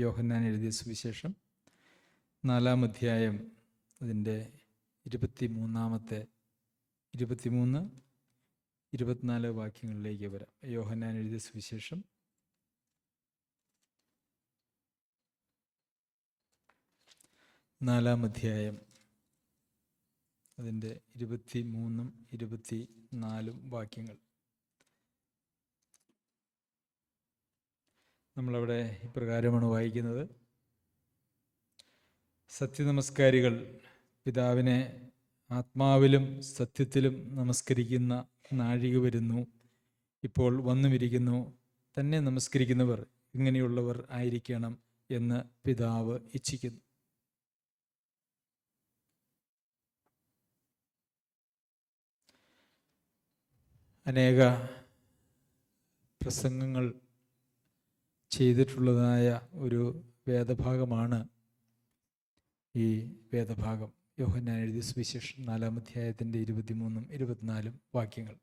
യോഹന്നാൻ എഴുതിയ സുവിശേഷം 4-ാം അധ്യായം അതിൻ്റെ 23 24 വാക്യങ്ങളിലേക്ക് വരാം. യോഹന്നാൻ എഴുതിയ സുവിശേഷം 4-ാം അധ്യായം അതിൻ്റെ 23 24 വാക്യങ്ങൾ. നമ്മളവിടെ ഇപ്രകാരമാണ് വായിക്കുന്നത്: സത്യനമസ്കാരികൾ പിതാവിനെ ആത്മാവിലും സത്യത്തിലും നമസ്കരിക്കുന്ന നാഴിക വരുന്നു, ഇപ്പോൾ വന്നുമിരിക്കുന്നു. തന്നെ നമസ്കരിക്കുന്നവർ ഇങ്ങനെയുള്ളവർ ആയിരിക്കണം എന്ന് പിതാവ് ഇച്ഛിക്കുന്നു. അനേക പ്രസംഗങ്ങൾ ചെയ്തിട്ടുള്ളതായ ഒരു വേദഭാഗമാണ് ഈ വേദഭാഗം. യോഹന്നാൻ എഴുതിയ സുവിശേഷം 4-ാം അധ്യായത്തിൻ്റെ 23 24 വാക്യങ്ങൾ.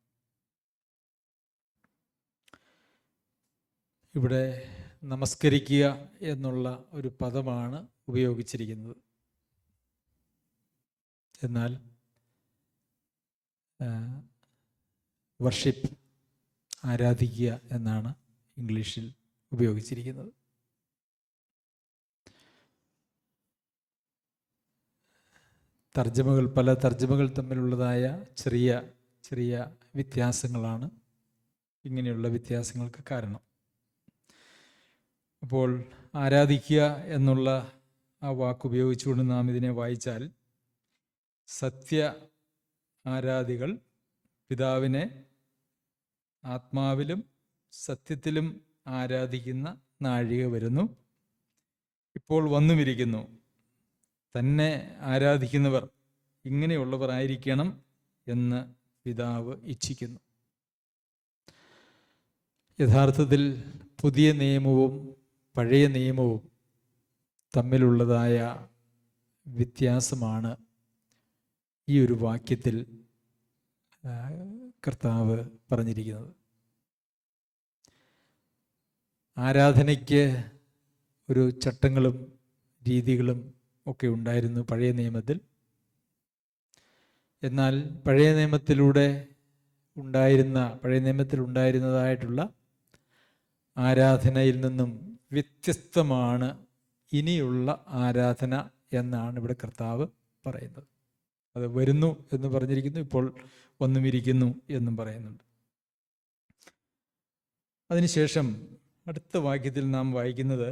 ഇവിടെ നമസ്കരിക്കുക എന്നുള്ള ഒരു പദമാണ് ഉപയോഗിച്ചിരിക്കുന്നത്. എന്നാൽ വർഷിപ്പ്, ആരാധിക്കുക എന്നാണ് ഇംഗ്ലീഷിൽ ഉപയോഗിച്ചിരിക്കുന്നത്. പല തർജ്ജമകൾ തമ്മിലുള്ളതായ ചെറിയ ചെറിയ വ്യത്യാസങ്ങളാണ് ഇങ്ങനെയുള്ള വ്യത്യാസങ്ങൾക്ക് കാരണം. അപ്പോൾ ആരാധിക്കുക എന്നുള്ള ആ വാക്ക് ഉപയോഗിച്ചുകൊണ്ട് നാം ഇതിനെ വായിച്ചാൽ, സത്യ ആരാധികൾ പിതാവിനെ ആത്മാവിലും സത്യത്തിലും ആരാധിക്കുന്ന നാഴിക വരുന്നു, ഇപ്പോൾ വന്നുമിരിക്കുന്നു. തന്നെ ആരാധിക്കുന്നവർ ഇങ്ങനെയുള്ളവർ ആയിരിക്കണം എന്ന് പിതാവ് ഇച്ഛിക്കുന്നു. യഥാർത്ഥത്തിൽ പുതിയ നിയമവും പഴയ നിയമവും തമ്മിലുള്ളതായ വ്യത്യാസമാണ് ഈ ഒരു വാക്യത്തിൽ കർത്താവ് പറഞ്ഞിരിക്കുന്നത്. ആരാധനയ്ക്ക് ഒരു ചട്ടങ്ങളും രീതികളും ഒക്കെ ഉണ്ടായിരുന്നു പഴയ നിയമത്തിൽ. എന്നാൽ പഴയ നിയമത്തിൽ ഉണ്ടായിരുന്നതായിട്ടുള്ള ആരാധനയിൽ നിന്നും വ്യത്യസ്തമാണ് ഇനിയുള്ള ആരാധന എന്നാണ് ഇവിടെ കർത്താവ് പറയുന്നത്. അത് വരുന്നു എന്ന് പറഞ്ഞിരിക്കുന്നു, ഇപ്പോൾ വന്നുമിരിക്കുന്നു എന്നും പറയുന്നുണ്ട്. അതിനുശേഷം അടുത്ത വാക്യത്തിൽ നാം വായിക്കുന്നത്,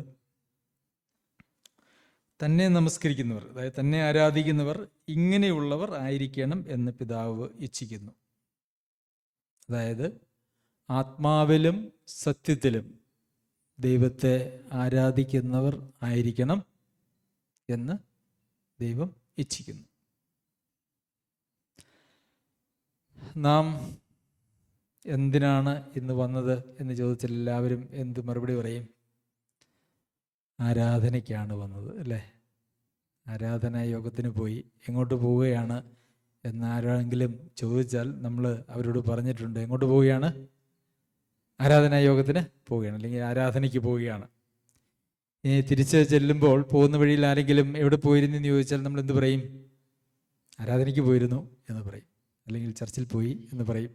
തന്നെ നമസ്കരിക്കുന്നവർ, അതായത് തന്നെ ആരാധിക്കുന്നവർ ഇങ്ങനെയുള്ളവർ ആയിരിക്കണം എന്ന് പിതാവ് ഇച്ഛിക്കുന്നു. അതായത് ആത്മാവിലും സത്യത്തിലും ദൈവത്തെ ആരാധിക്കുന്നവർ ആയിരിക്കണം എന്ന് ദൈവം ഇച്ഛിക്കുന്നു. നാം എന്തിനാണ് ഇന്ന് വന്നത് എന്ന് ചോദിച്ചാൽ എല്ലാവരും എന്ത് മറുപടി പറയും? ആരാധനയ്ക്കാണ് വന്നത്, അല്ലേ? ആരാധനാ യോഗത്തിന് പോയി. എങ്ങോട്ട് പോവുകയാണ് എന്നാരെങ്കിലും ചോദിച്ചാൽ നമ്മൾ അവരോട് പറഞ്ഞിട്ടുണ്ട്, എങ്ങോട്ട് പോവുകയാണ്? ആരാധനാ യോഗത്തിന് പോവുകയാണ്, അല്ലെങ്കിൽ ആരാധനയ്ക്ക് പോവുകയാണ്. ഇനി തിരിച്ച് ചെല്ലുമ്പോൾ പോകുന്ന വഴിയിൽ ആരെങ്കിലും എവിടെ പോയിരുന്നു എന്ന് ചോദിച്ചാൽ നമ്മൾ എന്ത് പറയും? ആരാധനയ്ക്ക് പോയിരുന്നു എന്ന് പറയും, അല്ലെങ്കിൽ ചർച്ചിൽ പോയി എന്ന് പറയും.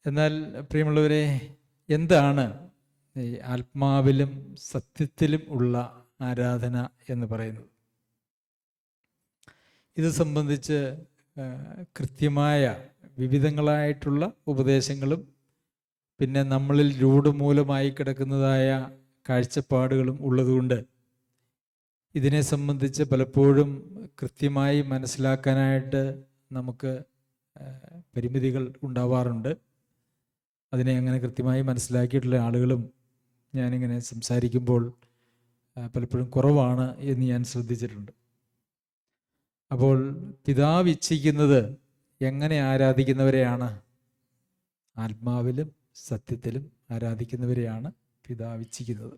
എന്നാൽ പ്രിയമുള്ളവരെ, എന്താണ് ഈ ആത്മാവിലും സത്യത്തിലും ഉള്ള ആരാധന എന്ന് പറയുന്നത്? ഇത് സംബന്ധിച്ച് കൃത്യമായ വിവിധങ്ങളായിട്ടുള്ള ഉപദേശങ്ങളും പിന്നെ നമ്മളിൽ രൂഢമൂലമായി കിടക്കുന്നതായ കാഴ്ചപ്പാടുകളും ഉള്ളതുകൊണ്ട് ഇതിനെ സംബന്ധിച്ച് പലപ്പോഴും കൃത്യമായി മനസ്സിലാക്കാനായിട്ട് നമുക്ക് പരിമിതികൾ ഉണ്ടാവാറുണ്ട്. അതിനെ അങ്ങനെ കൃത്യമായി മനസ്സിലാക്കിയിട്ടുള്ള ആളുകളും ഞാനിങ്ങനെ സംസാരിക്കുമ്പോൾ പലപ്പോഴും കുറവാണ് എന്ന് ഞാൻ ശ്രദ്ധിച്ചിട്ടുണ്ട്. അപ്പോൾ പിതാവ് ഇച്ഛിക്കുന്നത് എങ്ങനെ ആരാധിക്കുന്നവരെയാണ്? ആത്മാവിലും സത്യത്തിലും ആരാധിക്കുന്നവരെയാണ് പിതാവ് ഇച്ഛിക്കുന്നത്.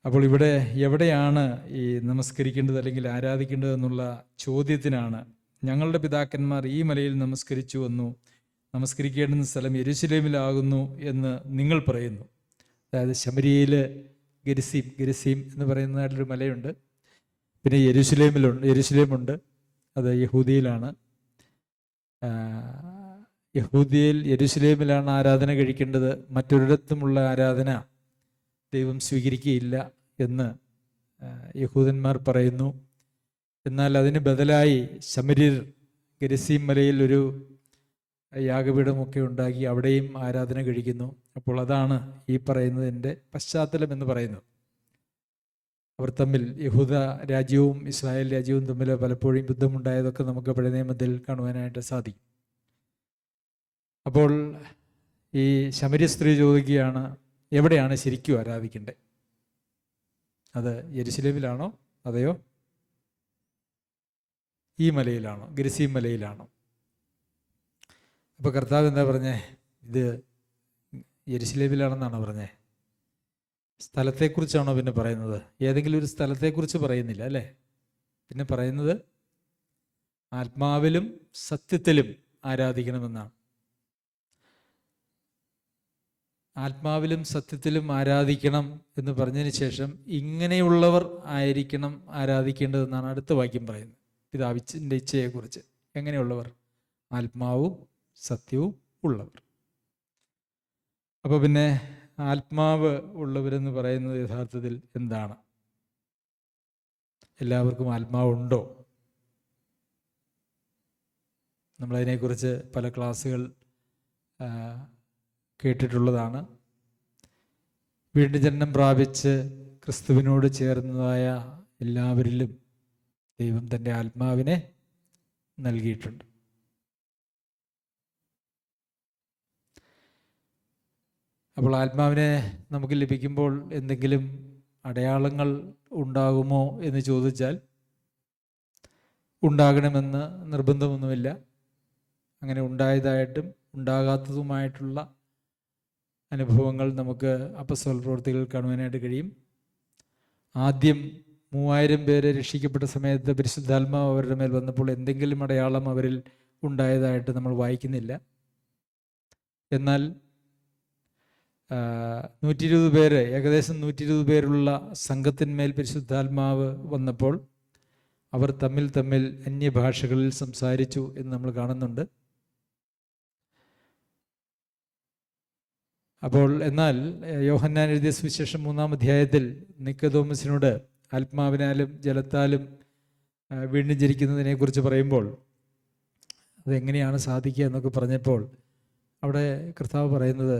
അപ്പോൾ ഇവിടെ എവിടെയാണ് ഈ നമസ്കരിക്കേണ്ടത് അല്ലെങ്കിൽ ആരാധിക്കേണ്ടത് എന്നുള്ള ചോദ്യത്തിനാണ്, ഞങ്ങളുടെ പിതാക്കന്മാർ ഈ മലയിൽ നമസ്കരിച്ചു വന്നു, നമസ്കരിക്കേണ്ടുന്ന സ്ഥലം യെരൂശലേമിലാകുന്നു എന്ന് നിങ്ങൾ പറയുന്നു. അതായത് ശമരിയയിൽ ഗെരിസീം എന്ന് പറയുന്നതായിട്ടൊരു മലയുണ്ട്. പിന്നെ യെരൂശലേമുണ്ട്, അത് യഹൂദിയിലാണ്. യെരൂശലേമിലാണ് ആരാധന കഴിക്കേണ്ടത്. മറ്റൊരിടത്തുമുള്ള ആരാധന ദൈവം സ്വീകരിക്കുകയില്ല എന്ന് യഹൂദന്മാർ പറയുന്നു. എന്നാൽ അതിന് ബദലായി ശമര്യർ ഗെരിസീം മലയിൽ ഒരു യാഗപീഠമൊക്കെ ഉണ്ടാക്കി അവിടെയും ആരാധന കഴിക്കുന്നു. അപ്പോൾ അതാണ് ഈ പറയുന്നതിൻ്റെ പശ്ചാത്തലം എന്ന് പറയുന്നത്. അവർ തമ്മിൽ, യഹൂദ രാജ്യവും ഇസ്രായേൽ രാജ്യവും തമ്മിൽ പലപ്പോഴും യുദ്ധമുണ്ടായതൊക്കെ നമുക്ക് പഴയ നിയമത്തിൽ കാണുവാനായിട്ട് സാധിക്കും. അപ്പോൾ ഈ ശമര്യ സ്ത്രീ ചോദിക്കുകയാണ്, എവിടെയാണ് ശരിക്കും ആരാധിക്കേണ്ടത്? അത് യെരൂശലേമിലാണോ അതെയോ ഈ മലയിലാണോ, ഗെരിസീം മലയിലാണോ? അപ്പോൾ കർത്താവ് എന്താ പറഞ്ഞേ? ഇത് യെരൂശലേമിലാണെന്നാണോ പറഞ്ഞേ? സ്ഥലത്തെക്കുറിച്ചാണോ പിന്നെ പറയുന്നത്? ഏതെങ്കിലും ഒരു സ്ഥലത്തെക്കുറിച്ച് പറയുന്നില്ല അല്ലേ. പിന്നെ പറയുന്നത് ആത്മാവിലും സത്യത്തിലും ആരാധിക്കണമെന്നാണ്. ആത്മാവിലും സത്യത്തിലും ആരാധിക്കണം എന്ന് പറഞ്ഞതിന് ശേഷം ഇങ്ങനെയുള്ളവർ ആയിരിക്കണം ആരാധിക്കേണ്ടതെന്നാണ് അടുത്ത വാക്യം പറയുന്നത്. പിതാവിൻ്റെ ഇച്ഛയെക്കുറിച്ച്. എങ്ങനെയുള്ളവർ? ആത്മാവും സത്യവും ഉള്ളവർ. അപ്പോൾ പിന്നെ ആത്മാവ് ഉള്ളവരെന്ന് പറയുന്നത് യഥാർത്ഥത്തിൽ എന്താണ്? എല്ലാവർക്കും ആത്മാവുണ്ടോ? നമ്മളതിനെക്കുറിച്ച് പല ക്ലാസ്സുകൾ കേട്ടിട്ടുള്ളതാണ്. വീണ്ടും ജനനം പ്രാപിച്ച് ക്രിസ്തുവിനോട് ചേർന്നതായ എല്ലാവരിലും ദൈവം തൻ്റെ ആത്മാവിനെ നൽകിയിട്ടുണ്ട്. അപ്പോൾ ആത്മാവിനെ നമുക്ക് ലഭിക്കുമ്പോൾ എന്തെങ്കിലും അടയാളങ്ങൾ ഉണ്ടാകുമോ എന്ന് ചോദിച്ചാൽ ഉണ്ടാകണമെന്ന് നിർബന്ധമൊന്നുമില്ല. അങ്ങനെ ഉണ്ടായതായിട്ടും ഉണ്ടാകാത്തതുമായിട്ടുള്ള അനുഭവങ്ങൾ നമുക്ക് അപ്പോസ്തല പ്രവൃത്തികളിൽ കാണുവാനായിട്ട് കഴിയും. ആദ്യം 3000 പേരെ രക്ഷിക്കപ്പെട്ട സമയത്ത് പരിശുദ്ധാത്മാവ് അവരുടെ മേൽ വന്നപ്പോൾ എന്തെങ്കിലും അടയാളം അവരിൽ ഉണ്ടായതായിട്ട് നമ്മൾ വായിക്കുന്നില്ല. എന്നാൽ 120 പേര്, ഏകദേശം 120 പേരുള്ള സംഘത്തിന്മേൽ പരിശുദ്ധാത്മാവ് വന്നപ്പോൾ അവർ തമ്മിൽ അന്യഭാഷകളിൽ സംസാരിച്ചു എന്ന് നമ്മൾ കാണുന്നുണ്ട്. അപ്പോൾ എന്നാൽ യോഹന്നാൻ എഴുതിയ സുവിശേഷം 3-ാം അധ്യായത്തിൽ നിക്കോദോമസിനോട് ആത്മാവിനാലും ജലത്താലും വീണ്ടും ജനിക്കുന്നതിനെക്കുറിച്ച് പറയുമ്പോൾ അതെങ്ങനെയാണ് സാധിക്കുക എന്നൊക്കെ പറഞ്ഞപ്പോൾ അവിടെ കർത്താവ് പറയുന്നത്,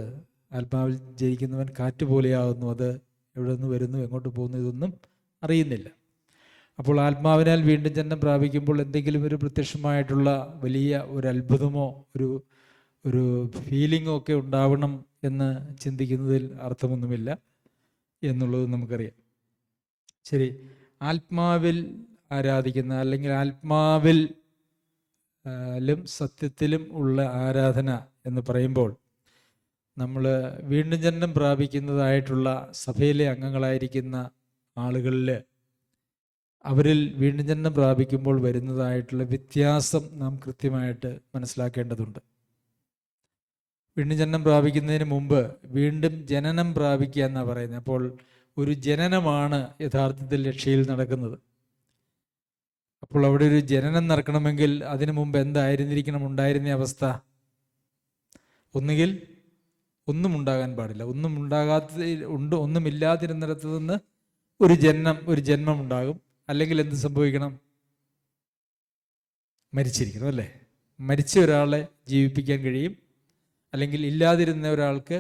ആത്മാവിൽ ജനിക്കുന്നവൻ കാറ്റ് പോലെയാകുന്നു, അത് എവിടെ നിന്ന് വരുന്നു എങ്ങോട്ട് പോകുന്നു ഇതൊന്നും അറിയുന്നില്ല. അപ്പോൾ ആത്മാവിനാൽ വീണ്ടും ജനനം പ്രാപിക്കുമ്പോൾ എന്തെങ്കിലും ഒരു പ്രത്യക്ഷമായിട്ടുള്ള വലിയ ഒരു അത്ഭുതമോ ഒരു ഫീലിങ്ങോ ഒക്കെ ഉണ്ടാവണം എന്ന് ചിന്തിക്കുന്നതിൽ അർത്ഥമൊന്നുമില്ല എന്നുള്ളത് നമുക്കറിയാം. ശരി, ആത്മാവിൽ ആരാധിക്കുന്ന അല്ലെങ്കിൽ ആത്മാവിലും സത്യത്തിലും ഉള്ള ആരാധന എന്ന് പറയുമ്പോൾ നമ്മൾ വീണ്ടും ജനനം പ്രാപിക്കുന്നതായിട്ടുള്ള സഭയിലെ അംഗങ്ങളായിരിക്കുന്ന ആളുകളിൽ അവരിൽ വീണ്ടും ജനനം പ്രാപിക്കുമ്പോൾ വരുന്നതായിട്ടുള്ള വ്യത്യാസം നാം കൃത്യമായിട്ട് മനസ്സിലാക്കേണ്ടതുണ്ട്. വീണ്ടും ജനനം പ്രാപിക്കുന്നതിന് മുമ്പ് വീണ്ടും ജനനം പ്രാപിക്കുക എന്നാണ് പറയുന്നത്. അപ്പോൾ ഒരു ജനനമാണ് യഥാർത്ഥത്തിൽ രക്ഷയിൽ നടക്കുന്നത്. അപ്പോൾ അവിടെ ഒരു ജനനം നടക്കണമെങ്കിൽ അതിനു മുമ്പ് എന്തായിരുന്നിരിക്കണം ഉണ്ടായിരുന്ന അവസ്ഥ? ഒന്നുകിൽ ഒന്നും ഉണ്ടാകാൻ പാടില്ല, ഒന്നുമില്ലാതിരുന്നിടത്ത് നിന്ന് ഒരു ജന്മം ഉണ്ടാകും. അല്ലെങ്കിൽ എന്ത് സംഭവിക്കണം? മരിച്ചിരിക്കണം അല്ലേ. മരിച്ച ഒരാളെ ജീവിപ്പിക്കാൻ കഴിയും, അല്ലെങ്കിൽ ഇല്ലാതിരുന്ന ഒരാൾക്ക്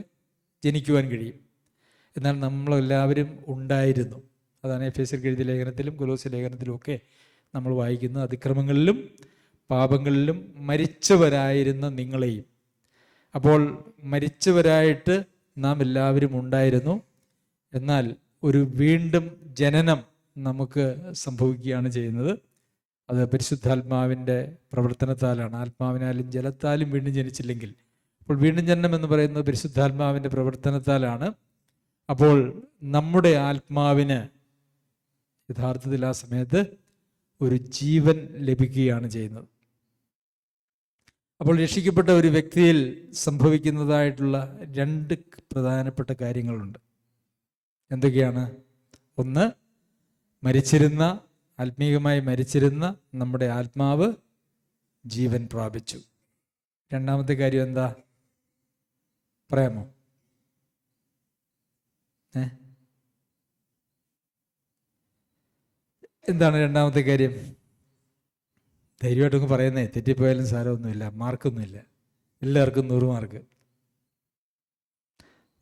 ജനിക്കുവാൻ കഴിയും. എന്നാൽ നമ്മളെല്ലാവരും ഉണ്ടായിരുന്നു. അതാണ് എഫേസ്യർക്ക് എഴുതിയ ലേഖനത്തിലും കൊലോസ്യ ലേഖനത്തിലും ഒക്കെ നമ്മൾ വായിക്കുന്നത്. അതിക്രമങ്ങളിലും പാപങ്ങളിലും മരിച്ചവരായിരുന്ന നിങ്ങളെയും. അപ്പോൾ മരിച്ചവരായിട്ട് നാം എല്ലാവരും ഉണ്ടായിരുന്നു. എന്നാൽ ഒരു വീണ്ടും ജനനം നമുക്ക് സംഭവിക്കുകയാണ് ചെയ്യുന്നത്. അത് പരിശുദ്ധാത്മാവിൻ്റെ പ്രവർത്തനത്താലാണ്. ആത്മാവിനാലും ജലത്താലും വീണ്ടും ജനിച്ചില്ലെങ്കിൽ, അപ്പോൾ വീണ്ടും ജനനം എന്ന് പറയുന്നത് പരിശുദ്ധാത്മാവിൻ്റെ പ്രവർത്തനത്താലാണ്. അപ്പോൾ നമ്മുടെ ആത്മാവിന് യഥാർത്ഥത്തിൽ ആ സമയത്ത് ഒരു ജീവൻ ലഭിക്കുകയാണ് ചെയ്യുന്നത്. അപ്പോൾ രക്ഷിക്കപ്പെട്ട ഒരു വ്യക്തിയിൽ സംഭവിക്കുന്നതായിട്ടുള്ള രണ്ട് പ്രധാനപ്പെട്ട കാര്യങ്ങളുണ്ട്. എന്തൊക്കെയാണ്? ഒന്ന്, ആത്മീയമായി മരിച്ചിരുന്ന നമ്മുടെ ആത്മാവ് ജീവൻ പ്രാപിച്ചു. രണ്ടാമത്തെ കാര്യം എന്താ പറയാമോ? എന്താണ് രണ്ടാമത്തെ കാര്യം? ധൈര്യമായിട്ടൊക്കെ പറയുന്നേ, തെറ്റിപ്പോയാലും സാരമൊന്നുമില്ല, മാർക്കൊന്നുമില്ല, എല്ലാവർക്കും 100 മാർക്ക്.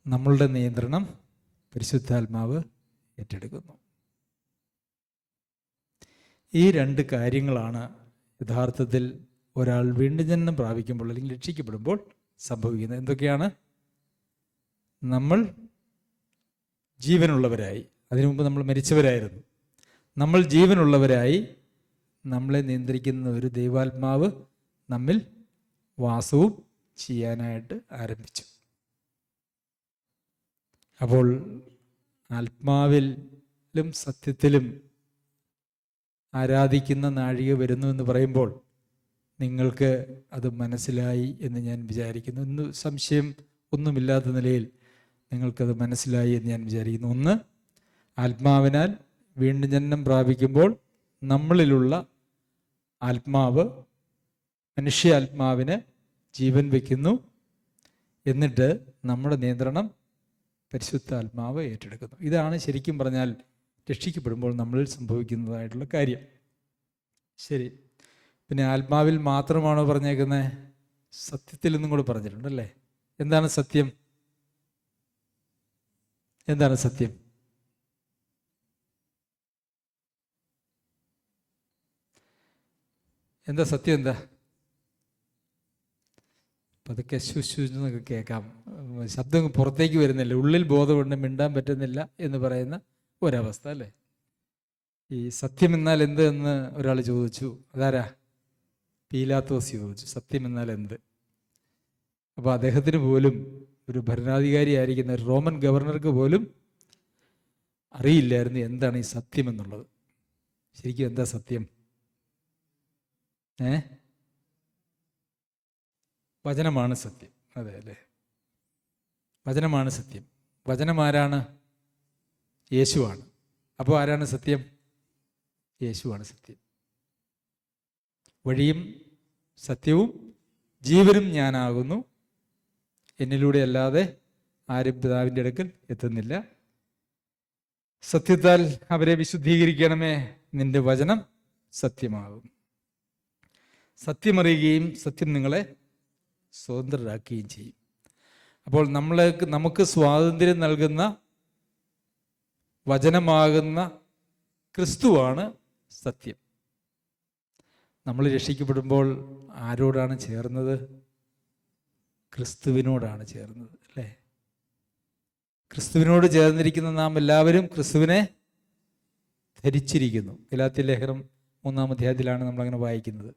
നമ്മളുടെ നിയന്ത്രണം പരിശുദ്ധാത്മാവ് ഏറ്റെടുക്കുന്നു. ഈ രണ്ട് കാര്യങ്ങളാണ് യഥാർത്ഥത്തിൽ ഒരാൾ വീണ്ടും ജനനം പ്രാപിക്കുമ്പോൾ അല്ലെങ്കിൽ രക്ഷിക്കപ്പെടുമ്പോൾ സംഭവിക്കുന്നത്. എന്തൊക്കെയാണ്? നമ്മൾ ജീവനുള്ളവരായി, അതിനു മുമ്പ് നമ്മൾ മരിച്ചവരായിരുന്നു. നമ്മൾ ജീവനുള്ളവരായി, നമ്മളെ നിയന്ത്രിക്കുന്ന ഒരു ദൈവാത്മാവ് നമ്മിൽ വാസവും ചെയ്യാനായിട്ട് ആരംഭിച്ചു. അപ്പോൾ ആത്മാവിലും സത്യത്തിലും ആരാധിക്കുന്ന നാഴിക വരുന്നു എന്ന് പറയുമ്പോൾ നിങ്ങൾക്ക് അത് മനസ്സിലായി എന്ന് ഞാൻ വിചാരിക്കുന്നു. ഇന്ന് സംശയം ഒന്നുമില്ലാത്ത നിലയിൽ നിങ്ങൾക്കത് മനസ്സിലായി എന്ന് ഞാൻ വിചാരിക്കുന്നു. ഒന്ന്, ആത്മാവിനാൽ വീണ്ടും ജനനം പ്രാപിക്കുമ്പോൾ നമ്മളിലുള്ള ആത്മാവ് മനുഷ്യാത്മാവിന് ജീവൻ വയ്ക്കുന്നു. എന്നിട്ട് നമ്മുടെ നിയന്ത്രണം പരിശുദ്ധാത്മാവ് ഏറ്റെടുക്കുന്നു. ഇതാണ് ശരിക്കും പറഞ്ഞാൽ രക്ഷിക്കപ്പെടുമ്പോൾ നമ്മളിൽ സംഭവിക്കുന്നതായിട്ടുള്ള കാര്യം. ശരി, പിന്നെ ആത്മാവിൽ മാത്രമാണോ പറഞ്ഞേക്കുന്നത്? സത്യത്തിൽ നിന്നും കൂടെ പറഞ്ഞിട്ടുണ്ടല്ലേ. എന്താണ് സത്യം? എന്താണ് സത്യം? എന്താ സത്യം? എന്താ? പതുക്കെ ശുശുന്നൊക്കെ കേൾക്കാം, ശബ്ദം പുറത്തേക്ക് വരുന്നില്ല, ഉള്ളിൽ ബോധമുണ്ട്, മിണ്ടാൻ പറ്റുന്നില്ല എന്ന് പറയുന്ന ഒരവസ്ഥ അല്ലേ. ഈ സത്യം എന്നാൽ എന്ത് എന്ന് ഒരാൾ ചോദിച്ചു. അതാരാ? പീലാത്തോസ് ചോദിച്ചു, സത്യം എന്നാൽ എന്ത്? അപ്പോൾ അദ്ദേഹത്തിന് പോലും, ഒരു ഭരണാധികാരി ആയിരിക്കുന്ന ഒരു റോമൻ ഗവർണർക്ക് പോലും അറിയില്ലായിരുന്നു എന്താണ് ഈ സത്യം എന്നുള്ളത്. ശരിക്കും എന്താ സത്യം? വചനമാണ് സത്യം. അതെ അല്ലേ, വചനമാണ് സത്യം. വചനം ആരാണ്? യേശുവാണ്. അപ്പോൾ ആരാണ് സത്യം? യേശുവാണ് സത്യം. വഴിയും സത്യവും ജീവനും ഞാനാകുന്നു, എന്നിലൂടെ അല്ലാതെ ആരും പിതാവിൻ്റെ അടുക്കൽ എത്തുന്നില്ല. സത്യത്താൽ അവരെ വിശുദ്ധീകരിക്കണമേ, നിന്റെ വചനം സത്യമാകും. സത്യമറിയുകയും സത്യം നിങ്ങളെ സ്വതന്ത്രരാക്കുകയും ചെയ്യും. അപ്പോൾ നമുക്ക് സ്വാതന്ത്ര്യം നൽകുന്ന വചനമാകുന്ന ക്രിസ്തുവാണ് സത്യം. നമ്മൾ രക്ഷിക്കപ്പെടുമ്പോൾ ആരോടാണ് ചേർന്നത്? ക്രിസ്തുവിനോടാണ് ചേർന്നത് അല്ലേ. ക്രിസ്തുവിനോട് ചേർന്നിരിക്കുന്ന നാം എല്ലാവരും ക്രിസ്തുവിനെ ധരിച്ചിരിക്കുന്നു. ഗലാത്യ ലേഖനം 3-ാം അധ്യായത്തിലാണ് നമ്മളങ്ങനെ വായിക്കുന്നത്.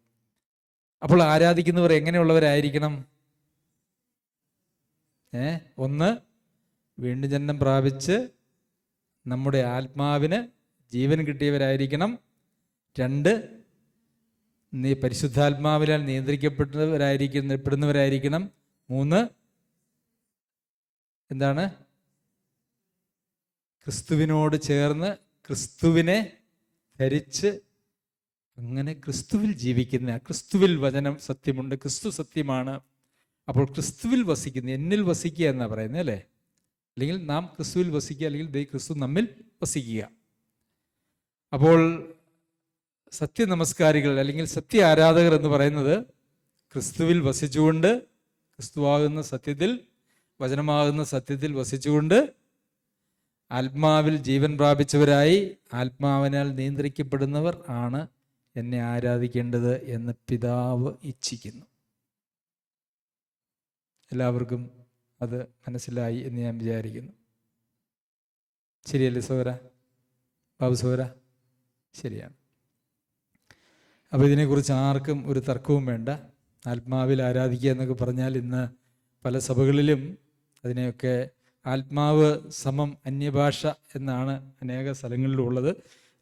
അപ്പോൾ ആരാധിക്കുന്നവർ എങ്ങനെയുള്ളവരായിരിക്കണം? ഒന്ന്, വീണ്ടും ജനനം പ്രാപിച്ച് നമ്മുടെ ആത്മാവിന് ജീവൻ കിട്ടിയവരായിരിക്കണം. 2, പരിശുദ്ധാത്മാവിനാൽ നിയന്ത്രിക്കപ്പെടുന്നവരായിരിക്കണം. 3, എന്താണ്? ക്രിസ്തുവിനോട് ചേർന്ന് ക്രിസ്തുവിനെ ധരിച്ച് അങ്ങനെ ക്രിസ്തുവിൽ ജീവിക്കുന്ന, ക്രിസ്തുവിൽ വചനം സത്യമുണ്ട്, ക്രിസ്തു സത്യമാണ്. അപ്പോൾ ക്രിസ്തുവിൽ വസിക്കുന്ന, എന്നിൽ വസിക്കുക എന്നാണ് പറയുന്നത് അല്ലേ. അല്ലെങ്കിൽ നാം ക്രിസ്തുവിൽ വസിക്കുക, അല്ലെങ്കിൽ ക്രിസ്തു നമ്മിൽ വസിക്കുക. അപ്പോൾ സത്യ നമസ്കാരികൾ അല്ലെങ്കിൽ സത്യ ആരാധകർ എന്ന് പറയുന്നത് ക്രിസ്തുവിൽ വസിച്ചുകൊണ്ട്, ക്രിസ്തുവാകുന്ന സത്യത്തിൽ, വചനമാകുന്ന സത്യത്തിൽ വസിച്ചുകൊണ്ട് ആത്മാവിൽ ജീവൻ പ്രാപിച്ചവരായി ആത്മാവിനാൽ നിയന്ത്രിക്കപ്പെടുന്നവർ ആണ് എന്നെ ആരാധിക്കേണ്ടത് എന്ന് പിതാവ് ഇച്ഛിക്കുന്നു. എല്ലാവർക്കും അത് മനസ്സിലായി എന്ന് ഞാൻ വിചാരിക്കുന്നു. ശരിയല്ലേ സോര? ബാബു സോര? ശരിയാണ്. അപ്പോൾ ഇതിനെക്കുറിച്ച് ആർക്കും ഒരു തർക്കവും വേണ്ട. ആത്മാവിൽ ആരാധിക്കുക എന്നൊക്കെ പറഞ്ഞാൽ ഇന്ന് പല സഭകളിലും അതിനെയൊക്കെ ആത്മാവ് സമം അന്യഭാഷ എന്നാണ് അനേക സ്ഥലങ്ങളിലും ഉള്ളത്.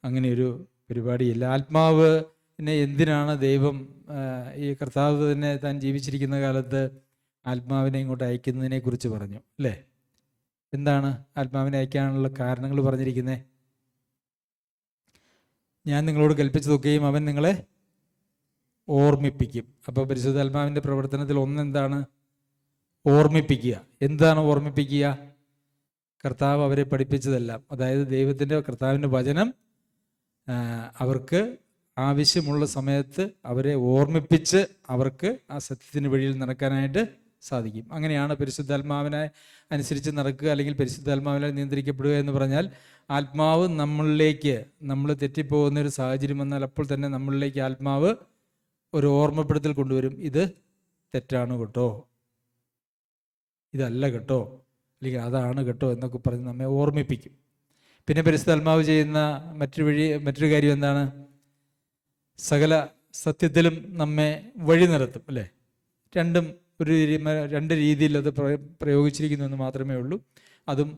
അങ്ങനെയൊരു പരിപാടിയില്ല. ആത്മാവ് പിന്നെ എന്തിനാണ് ദൈവം ഈ കർത്താവ് തന്നെ താൻ ജീവിച്ചിരിക്കുന്ന കാലത്ത് ആത്മാവിനെ ഇങ്ങോട്ട് അയക്കുന്നതിനെ കുറിച്ച് പറഞ്ഞു അല്ലേ? എന്താണ് ആത്മാവിനെ അയക്കാനുള്ള കാരണങ്ങൾ പറഞ്ഞിരിക്കുന്നത്? ഞാൻ നിങ്ങളോട് കൽപ്പിച്ചതൊക്കെയും അവൻ നിങ്ങളെ ഓർമ്മിപ്പിക്കും. അപ്പോൾ പരിശുദ്ധാത്മാവിൻ്റെ പ്രവർത്തനത്തിൽ ഒന്നെന്താണ്? ഓർമ്മിപ്പിക്കുക. എന്താണ് ഓർമ്മിപ്പിക്കുക? കർത്താവ് അവരെ പഠിപ്പിച്ചതെല്ലാം, അതായത് ദൈവത്തിൻ്റെ കർത്താവിൻ്റെ വചനം അവർക്ക് ആവശ്യമുള്ള സമയത്ത് അവരെ ഓർമ്മിപ്പിച്ച് അവർക്ക് ആ സത്യത്തിൻ്റെ വഴിയിൽ നടക്കാനായിട്ട് സാധിക്കും. അങ്ങനെയാണ് പരിശുദ്ധാത്മാവിനെ അനുസരിച്ച് നടക്കുക, അല്ലെങ്കിൽ പരിശുദ്ധാത്മാവിനാൽ നിയന്ത്രിക്കപ്പെടുക എന്ന് പറഞ്ഞാൽ, ആത്മാവ് നമ്മളിലേക്ക്, നമ്മൾ തെറ്റിപ്പോകുന്ന ഒരു സാഹചര്യം വന്നാൽ അപ്പോൾ തന്നെ നമ്മളിലേക്ക് ആത്മാവ് ഒരു ഓർമ്മപ്പെടുത്തൽ കൊണ്ടുവരും. ഇത് തെറ്റാണ് കേട്ടോ, ഇതല്ല കേട്ടോ, അല്ലെങ്കിൽ അതാണ് കേട്ടോ എന്നൊക്കെ പറഞ്ഞ് നമ്മെ ഓർമ്മിപ്പിക്കും. പിന്നെ പരിശുദ്ധാത്മാവ് ചെയ്യുന്ന മറ്റൊരു കാര്യം എന്താണ്? സകല സത്യത്തിലും നമ്മെ വഴി നടത്തും അല്ലേ? രണ്ട് രീതിയിൽ അത് പ്രയോഗിച്ചിരിക്കുന്നു എന്ന് മാത്രമേ ഉള്ളൂ. അതും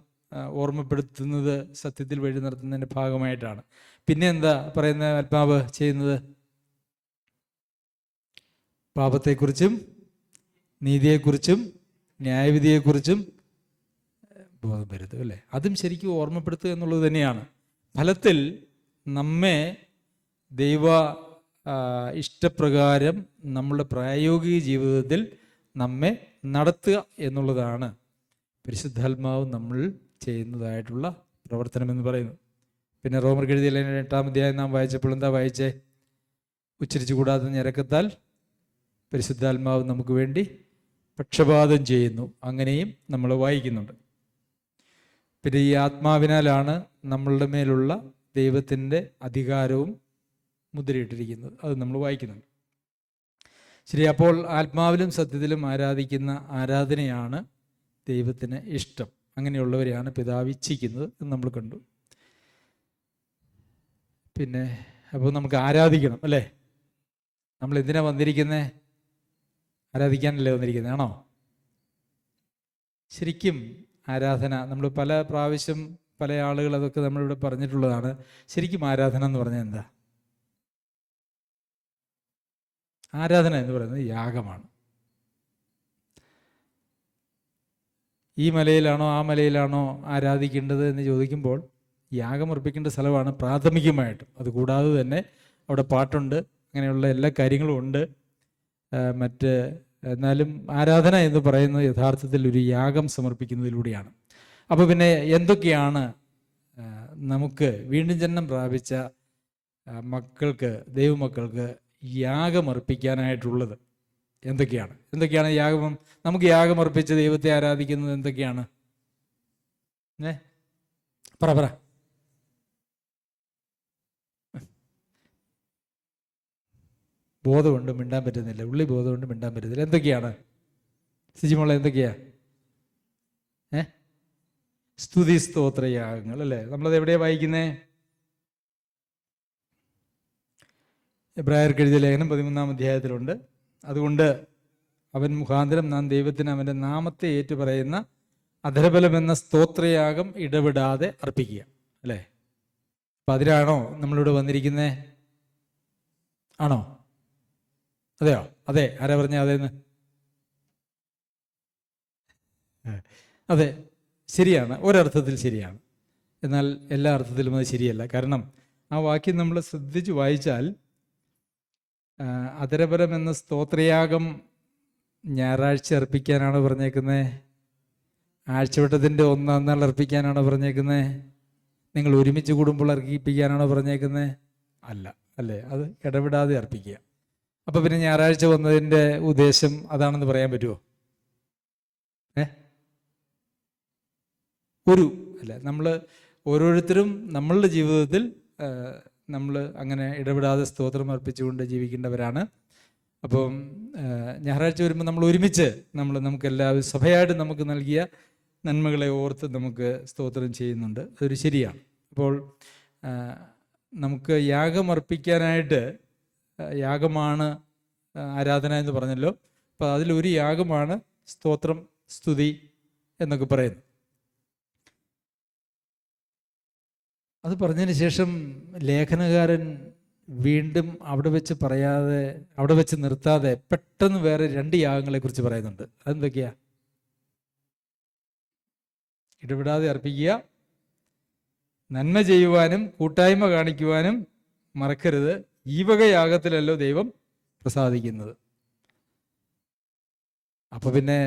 ഓർമ്മപ്പെടുത്തുന്നത് സത്യത്തിൽ വഴി നടത്തുന്നതിൻ്റെ ഭാഗമായിട്ടാണ്. പിന്നെ എന്താ പറയുന്ന ആത്മാവ് ചെയ്യുന്നത്? പാപത്തെക്കുറിച്ചും നീതിയെക്കുറിച്ചും ന്യായവിധിയെക്കുറിച്ചും ബോധം വരുത്തും അല്ലേ? അതും ശരിക്കും ഓർമ്മപ്പെടുത്തുക എന്നുള്ളത് തന്നെയാണ്. ഫലത്തിൽ നമ്മെ ദൈവ ഇഷ്ടപ്രകാരം നമ്മളുടെ പ്രായോഗിക ജീവിതത്തിൽ നമ്മെ നടത്തുക എന്നുള്ളതാണ് പരിശുദ്ധാത്മാവ് നമ്മൾ ചെയ്യുന്നതായിട്ടുള്ള പ്രവർത്തനം എന്ന് പറയുന്നത്. പിന്നെ റോമർക്ക് എഴുതിയ 8-ാം അധ്യായം നാം വായിച്ചപ്പോൾ എന്താ വായിച്ചേ? ഉച്ചരിച്ചു കൂടാതെ ഞരക്കത്താൽ പരിശുദ്ധാത്മാവ് നമുക്ക് വേണ്ടി പക്ഷപാതം ചെയ്യുന്നു. അങ്ങനെയും നമ്മൾ വായിക്കുന്നുണ്ട്. പിന്നെ ഈ ആത്മാവിനാലാണ് നമ്മളുടെ മേലുള്ള ദൈവത്തിൻ്റെ അധികാരവും മുദ്രയിട്ടിരിക്കുന്നത്. അത് നമ്മൾ വായിക്കുന്നുണ്ട്. ശരി, അപ്പോൾ ആത്മാവിലും സത്യത്തിലും ആരാധിക്കുന്ന ആരാധനയാണ് ദൈവത്തിന് ഇഷ്ടം. അങ്ങനെയുള്ളവരെയാണ് പിതാവ് ഇച്ഛിക്കുന്നത് എന്ന് നമ്മൾ കണ്ടു. പിന്നെ അപ്പോൾ നമുക്ക് ആരാധിക്കണം അല്ലേ? നമ്മൾ എന്തിനാ വന്നിരിക്കുന്നത്? ആരാധിക്കാനല്ലേ വന്നിരിക്കുന്നത്? ആണോ? ശരിക്കും ആരാധന നമ്മൾ പല പ്രാവശ്യം പല ആളുകൾ അതൊക്കെ നമ്മളിവിടെ പറഞ്ഞിട്ടുള്ളതാണ്. ശരിക്കും ആരാധന എന്ന് പറഞ്ഞാൽ എന്താ? ആരാധന എന്ന് പറയുന്നത് യാഗമാണ്. ഈ മലയിലാണോ ആ മലയിലാണോ ആരാധിക്കേണ്ടത് എന്ന് ചോദിക്കുമ്പോൾ യാഗം അർപ്പിക്കേണ്ട സ്ഥലമാണ് പ്രാഥമികമായിട്ടും. അതുകൂടാതെ തന്നെ അവിടെ പാട്ടുണ്ട്, അങ്ങനെയുള്ള എല്ലാ കാര്യങ്ങളും ഉണ്ട്. എന്നാലും ആരാധന എന്ന് പറയുന്നത് യഥാർത്ഥത്തിൽ ഒരു യാഗം സമർപ്പിക്കുന്നതിലൂടെയാണ്. അപ്പോൾ പിന്നെ എന്തൊക്കെയാണ് നമുക്ക് വീണ്ടും ജന്മം പ്രാപിച്ച ദൈവമക്കൾക്ക് യാഗമർപ്പിക്കാനായിട്ടുള്ളത്? എന്തൊക്കെയാണ് യാഗം? നമുക്ക് യാഗമർപ്പിച്ച് ദൈവത്തെ ആരാധിക്കുന്നത് എന്തൊക്കെയാണ്? പറ. ബോധമുണ്ട്, മിണ്ടാൻ പറ്റുന്നില്ല. ഉള്ളി ബോധമുണ്ട്, മിണ്ടാൻ പറ്റുന്നില്ല. എന്തൊക്കെയാണ് സിജിമോളെ? എന്തൊക്കെയാ? സ്തുതി സ്തോത്ര യാഗങ്ങൾ അല്ലേ? നമ്മളത് എവിടെയാ വായിക്കുന്നേ? എബ്രായർക്ക് എഴുതിയ ലേഖനം 13-ാം അധ്യായത്തിലുണ്ട്. അതുകൊണ്ട് അവൻ മുഖാന്തരം നാം ദൈവത്തിന് അവൻ്റെ നാമത്തെ ഏറ്റുപറയുന്ന അധരബലം എന്ന സ്തോത്രയാഗം ഇടപെടാതെ അർപ്പിക്കുക അല്ലേ? അപ്പം അതിനാണോ നമ്മളിവിടെ വന്നിരിക്കുന്നേ? ആണോ? അതെയോ? അതെ. ആരാ പറഞ്ഞ അതേന്ന്? അതെ, ശരിയാണ്. ഒരർത്ഥത്തിൽ ശരിയാണ്. എന്നാൽ എല്ലാ അർത്ഥത്തിലും അത് ശരിയല്ല. കാരണം ആ വാക്യം നമ്മൾ ശ്രദ്ധിച്ച് വായിച്ചാൽ അധരബലം എന്ന സ്തോത്രയാഗം ഞായറാഴ്ച അർപ്പിക്കാനാണ് പറഞ്ഞേക്കുന്നത്? ആഴ്ചവട്ടത്തിൻ്റെ 1-ാം നാൾ അർപ്പിക്കാനാണോ പറഞ്ഞേക്കുന്നത്? നിങ്ങൾ ഒരുമിച്ച് കൂടുമ്പോൾ അർപ്പിക്കാനാണോ പറഞ്ഞേക്കുന്നത്? അല്ല അല്ലേ? അത് ഇടപെടാതെ അർപ്പിക്കുക. അപ്പം പിന്നെ ഞായറാഴ്ച വന്നതിൻ്റെ ഉദ്ദേശം അതാണെന്ന് പറയാൻ പറ്റുമോ? നമ്മൾ ഓരോരുത്തരും നമ്മളുടെ ജീവിതത്തിൽ നമ്മൾ അങ്ങനെ ഇടപെടാതെ സ്തോത്രം അർപ്പിച്ചുകൊണ്ട് ജീവിക്കേണ്ടവരാണ്. അപ്പം ഞായറാഴ്ച വരുമ്പോൾ നമ്മൾ ഒരുമിച്ച് നമുക്കെല്ലാവരും സഭയായിട്ട് നമുക്ക് നൽകിയ നന്മകളെ ഓർത്ത് നമുക്ക് സ്തോത്രം ചെയ്യുന്നുണ്ട്. അതൊരു ശരിയാണ്. അപ്പോൾ നമുക്ക് യാഗമർപ്പിക്കാനായിട്ട്, യാഗമാണ് ആരാധന എന്ന് പറഞ്ഞല്ലോ. അപ്പോൾ അതിലൊരു യാഗമാണ് സ്തോത്രം, സ്തുതി എന്നൊക്കെ പറയുന്നത്. അത് പറഞ്ഞതിന് ശേഷം ലേഖനകാരൻ വീണ്ടും അവിടെ വെച്ച് പറയാതെ, അവിടെ വെച്ച് നിർത്താതെ പെട്ടെന്ന് വേറെ 2 യാഗങ്ങളെക്കുറിച്ച് പറയുന്നുണ്ട്. അതെന്തൊക്കെയാ? ഇടപെടാതെ അർപ്പിക്കുക, നന്മ ചെയ്യുവാനും കൂട്ടായ്മ കാണിക്കുവാനും മറക്കരുത്, ഈ വക യാഗത്തിലല്ലോ ദൈവം പ്രസാദിക്കുന്നത്. അപ്പൊ പിന്നെ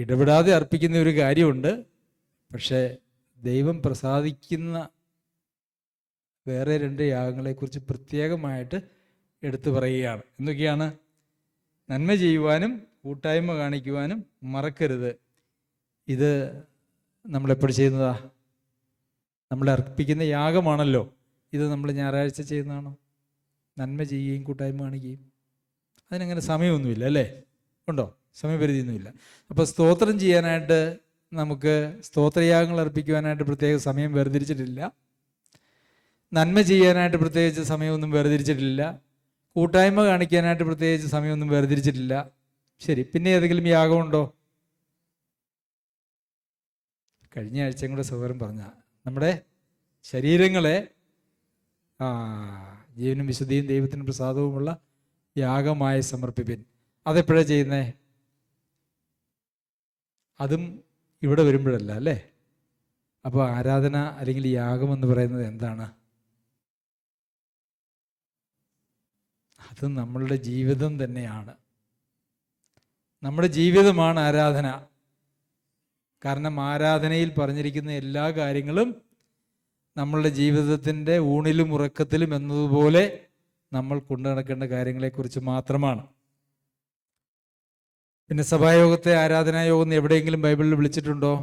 ഇടപെടാതെ അർപ്പിക്കുന്ന ഒരു കാര്യമുണ്ട്, പക്ഷേ ദൈവം പ്രസാദിക്കുന്ന വേറെ 2 യാഗങ്ങളെക്കുറിച്ച് പ്രത്യേകമായിട്ട് എടുത്തു പറയുകയാണ്. എന്തൊക്കെയാണ്? നന്മ ചെയ്യുവാനും കൂട്ടായ്മ കാണിക്കുവാനും മറക്കരുത്. ഇത് നമ്മളെപ്പോഴും ചെയ്യുന്നതാ? നമ്മൾ അർപ്പിക്കുന്ന യാഗമാണല്ലോ. ഇത് നമ്മൾ ഞായറാഴ്ച ചെയ്യുന്നതാണോ? നന്മ ചെയ്യുകയും കൂട്ടായ്മ കാണിക്കുകയും അതിനങ്ങനെ സമയമൊന്നുമില്ല അല്ലേ? ഉണ്ടോ? സമയപരിധിയൊന്നുമില്ല. അപ്പോൾ സ്തോത്രം ചെയ്യാനായിട്ട്, നമുക്ക് സ്തോത്രയാഗങ്ങൾ അർപ്പിക്കുവാനായിട്ട് പ്രത്യേക സമയം വേർതിരിച്ചിട്ടില്ല. നന്മ ചെയ്യാനായിട്ട് പ്രത്യേകിച്ച് സമയമൊന്നും വേർതിരിച്ചിട്ടില്ല. കൂട്ടായ്മ കാണിക്കാനായിട്ട് പ്രത്യേകിച്ച് സമയമൊന്നും വേർതിരിച്ചിട്ടില്ല. ശരി, പിന്നെ ഏതെങ്കിലും യാഗമുണ്ടോ? കഴിഞ്ഞ ആഴ്ചയും കൂടെ സഹോദരൻ പറഞ്ഞ നമ്മുടെ ശരീരങ്ങളെ ജീവനും വിശുദ്ധിയും ദൈവത്തിന് പ്രസാദവുമുള്ള യാഗമായി സമർപ്പിപ്പിൻ. അതെപ്പോഴാണ് ചെയ്യുന്നേ? അതും ഇവിടെ വരുമ്പോഴല്ല അല്ലേ? അപ്പോൾ ആരാധന അല്ലെങ്കിൽ യാഗം എന്ന് പറയുന്നത് എന്താണ്? അത് നമ്മളുടെ ജീവിതം തന്നെയാണ്. നമ്മുടെ ജീവിതമാണ് ആരാധന. കാരണം ആരാധനയിൽ പറഞ്ഞിരിക്കുന്ന എല്ലാ കാര്യങ്ങളും നമ്മളുടെ ജീവിതത്തിൻ്റെ ഊണിലും ഉറക്കത്തിലും എന്നതുപോലെ നമ്മൾ കൊണ്ടു നടക്കേണ്ട കാര്യങ്ങളെക്കുറിച്ച് മാത്രമാണ്. പിന്നെ സഭായോഗത്തെ ആരാധനായോഗം എന്ന് എവിടെയെങ്കിലും ബൈബിളിൽ വിളിച്ചിട്ടുണ്ടോ?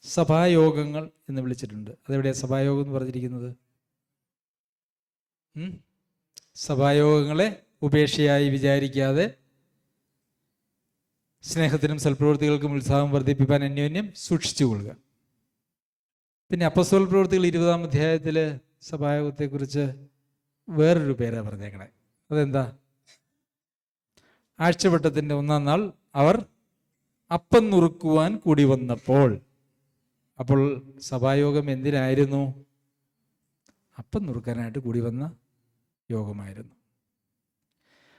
സഭായോഗങ്ങൾ എന്ന് വിളിച്ചിട്ടുണ്ട്. അതെവിടെയാണ് സഭായോഗം എന്ന് പറഞ്ഞിരിക്കുന്നത്? സഭായോഗങ്ങളെ ഉപേക്ഷയായി വിചാരിക്കാതെ സ്നേഹത്തിനും സൽപ്രവൃത്തികൾക്കും ഉത്സാഹം വർദ്ധിപ്പിക്കാൻ അന്യോന്യം സൂക്ഷിച്ചു കൊള്ളുക. പിന്നെ അപ്പോസ്തല പ്രവൃത്തികൾ 20-ാം അധ്യായത്തിൽ സഭായോഗത്തെക്കുറിച്ച് വേറൊരു പേരാണ് പറഞ്ഞേക്കണേ. അതെന്താ? ആഴ്ചവട്ടത്തിൻ്റെ 1-ാം നാൾ അവർ അപ്പം നുറുക്കുവാൻ കൂടി വന്നപ്പോൾ. അപ്പോൾ സഭായോഗം എന്തിനായിരുന്നു? അപ്പം നുറുക്കാനായിട്ട് കൂടി വന്ന യോഗമായിരുന്നു.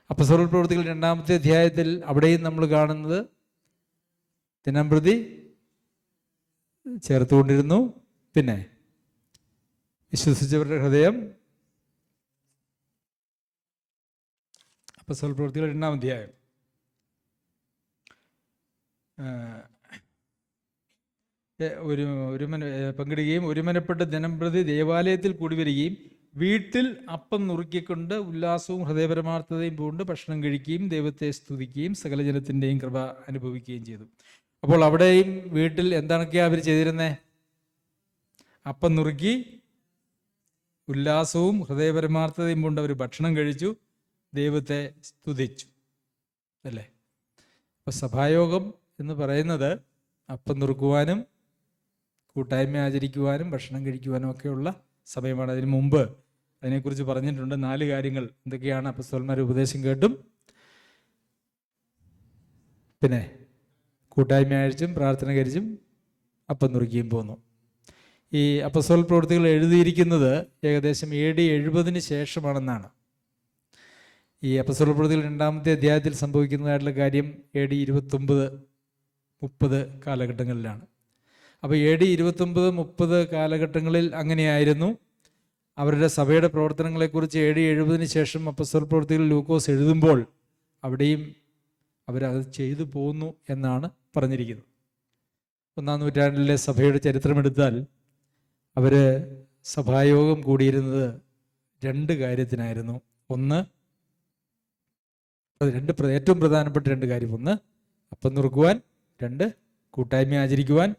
അപ്പോസ്തല പ്രവൃത്തികൾ 2-ാമത്തെ അധ്യായത്തിൽ അവിടെയും നമ്മൾ കാണുന്നത് ദിനംപ്രതി ചേർത്തുകൊണ്ടിരുന്നു. പിന്നെ വിശ്വസിച്ചവരുടെ ഹൃദയം, അപ്പോസ്തല പ്രവൃത്തികൾ 2-ാം അധ്യായം പങ്കിടുകയും ഒരുമനപ്പെട്ട് ദിനംപ്രതി ദേവാലയത്തിൽ കൂടി വരികയും വീട്ടിൽ അപ്പം നുറുക്കിക്കൊണ്ട് ഉല്ലാസവും ഹൃദയപരമാർത്ഥതയും പൂണ്ട് ഭക്ഷണം കഴിക്കുകയും ദൈവത്തെ സ്തുതിക്കുകയും സകല ജനത്തിൻ്റെയും കൃപ അനുഭവിക്കുകയും ചെയ്തു. അപ്പോൾ അവിടെയും വീട്ടിൽ എന്താണൊക്കെയാ അവർ ചെയ്തിരുന്നേ? അപ്പം നുറുക്കി ഉല്ലാസവും ഹൃദയപരമാർത്ഥതയും കൊണ്ട് അവർ ഭക്ഷണം കഴിച്ചു, ദൈവത്തെ സ്തുതിച്ചു അല്ലേ? അപ്പോൾ സഭായോഗം എന്ന് പറയുന്നത് അപ്പം നുറുക്കുവാനും കൂട്ടായ്മ ആചരിക്കുവാനും ഭക്ഷണം കഴിക്കുവാനും ഒക്കെയുള്ള സമയമാണ്. അതിനു മുമ്പ് അതിനെക്കുറിച്ച് പറഞ്ഞിട്ടുണ്ട് 4 കാര്യങ്ങൾ. എന്തൊക്കെയാണ്? അപ്പോസ്തലന്മാരുടെ ഉപദേശം കേട്ടും പിന്നെ കൂട്ടായ്മ അയച്ചും പ്രാർത്ഥന കഴിച്ചും അപ്പം നുറുക്കിയും പോന്നു. ഈ അപ്പോസ്തല പ്രവൃത്തികൾ എഴുതിയിരിക്കുന്നത് ഏകദേശം AD 70 ശേഷമാണെന്നാണ്. ഈ അപ്പോസ്തല പ്രവൃത്തികൾ 2-ാമത്തെ അധ്യായത്തിൽ സംഭവിക്കുന്നതായിട്ടുള്ള കാര്യം AD 29-30 കാലഘട്ടങ്ങളിലാണ്. അപ്പോൾ AD 29-30 കാലഘട്ടങ്ങളിൽ അങ്ങനെയായിരുന്നു. അവരുടെ സഭയുടെ പ്രവർത്തനങ്ങളെക്കുറിച്ച് AD 70 ശേഷം അപ്പോസ്തല പ്രവൃത്തികൾ ലൂക്കോസ് എഴുതുമ്പോൾ അവിടെയും അവരത് ചെയ്തു പോന്നു എന്നാണ് പറഞ്ഞിരിക്കുന്നത്. 1-ാം നൂറ്റാണ്ടിലെ സഭയുടെ ചരിത്രമെടുത്താൽ അവർ സഭായോഗം കൂടിയിരുന്നത് 2 കാര്യത്തിനായിരുന്നു. ഏറ്റവും പ്രധാനപ്പെട്ട 2 കാര്യം. 1 അപ്പം നുറുക്കുവാൻ, 2 കൂട്ടായ്മ ആചരിക്കുവാൻ.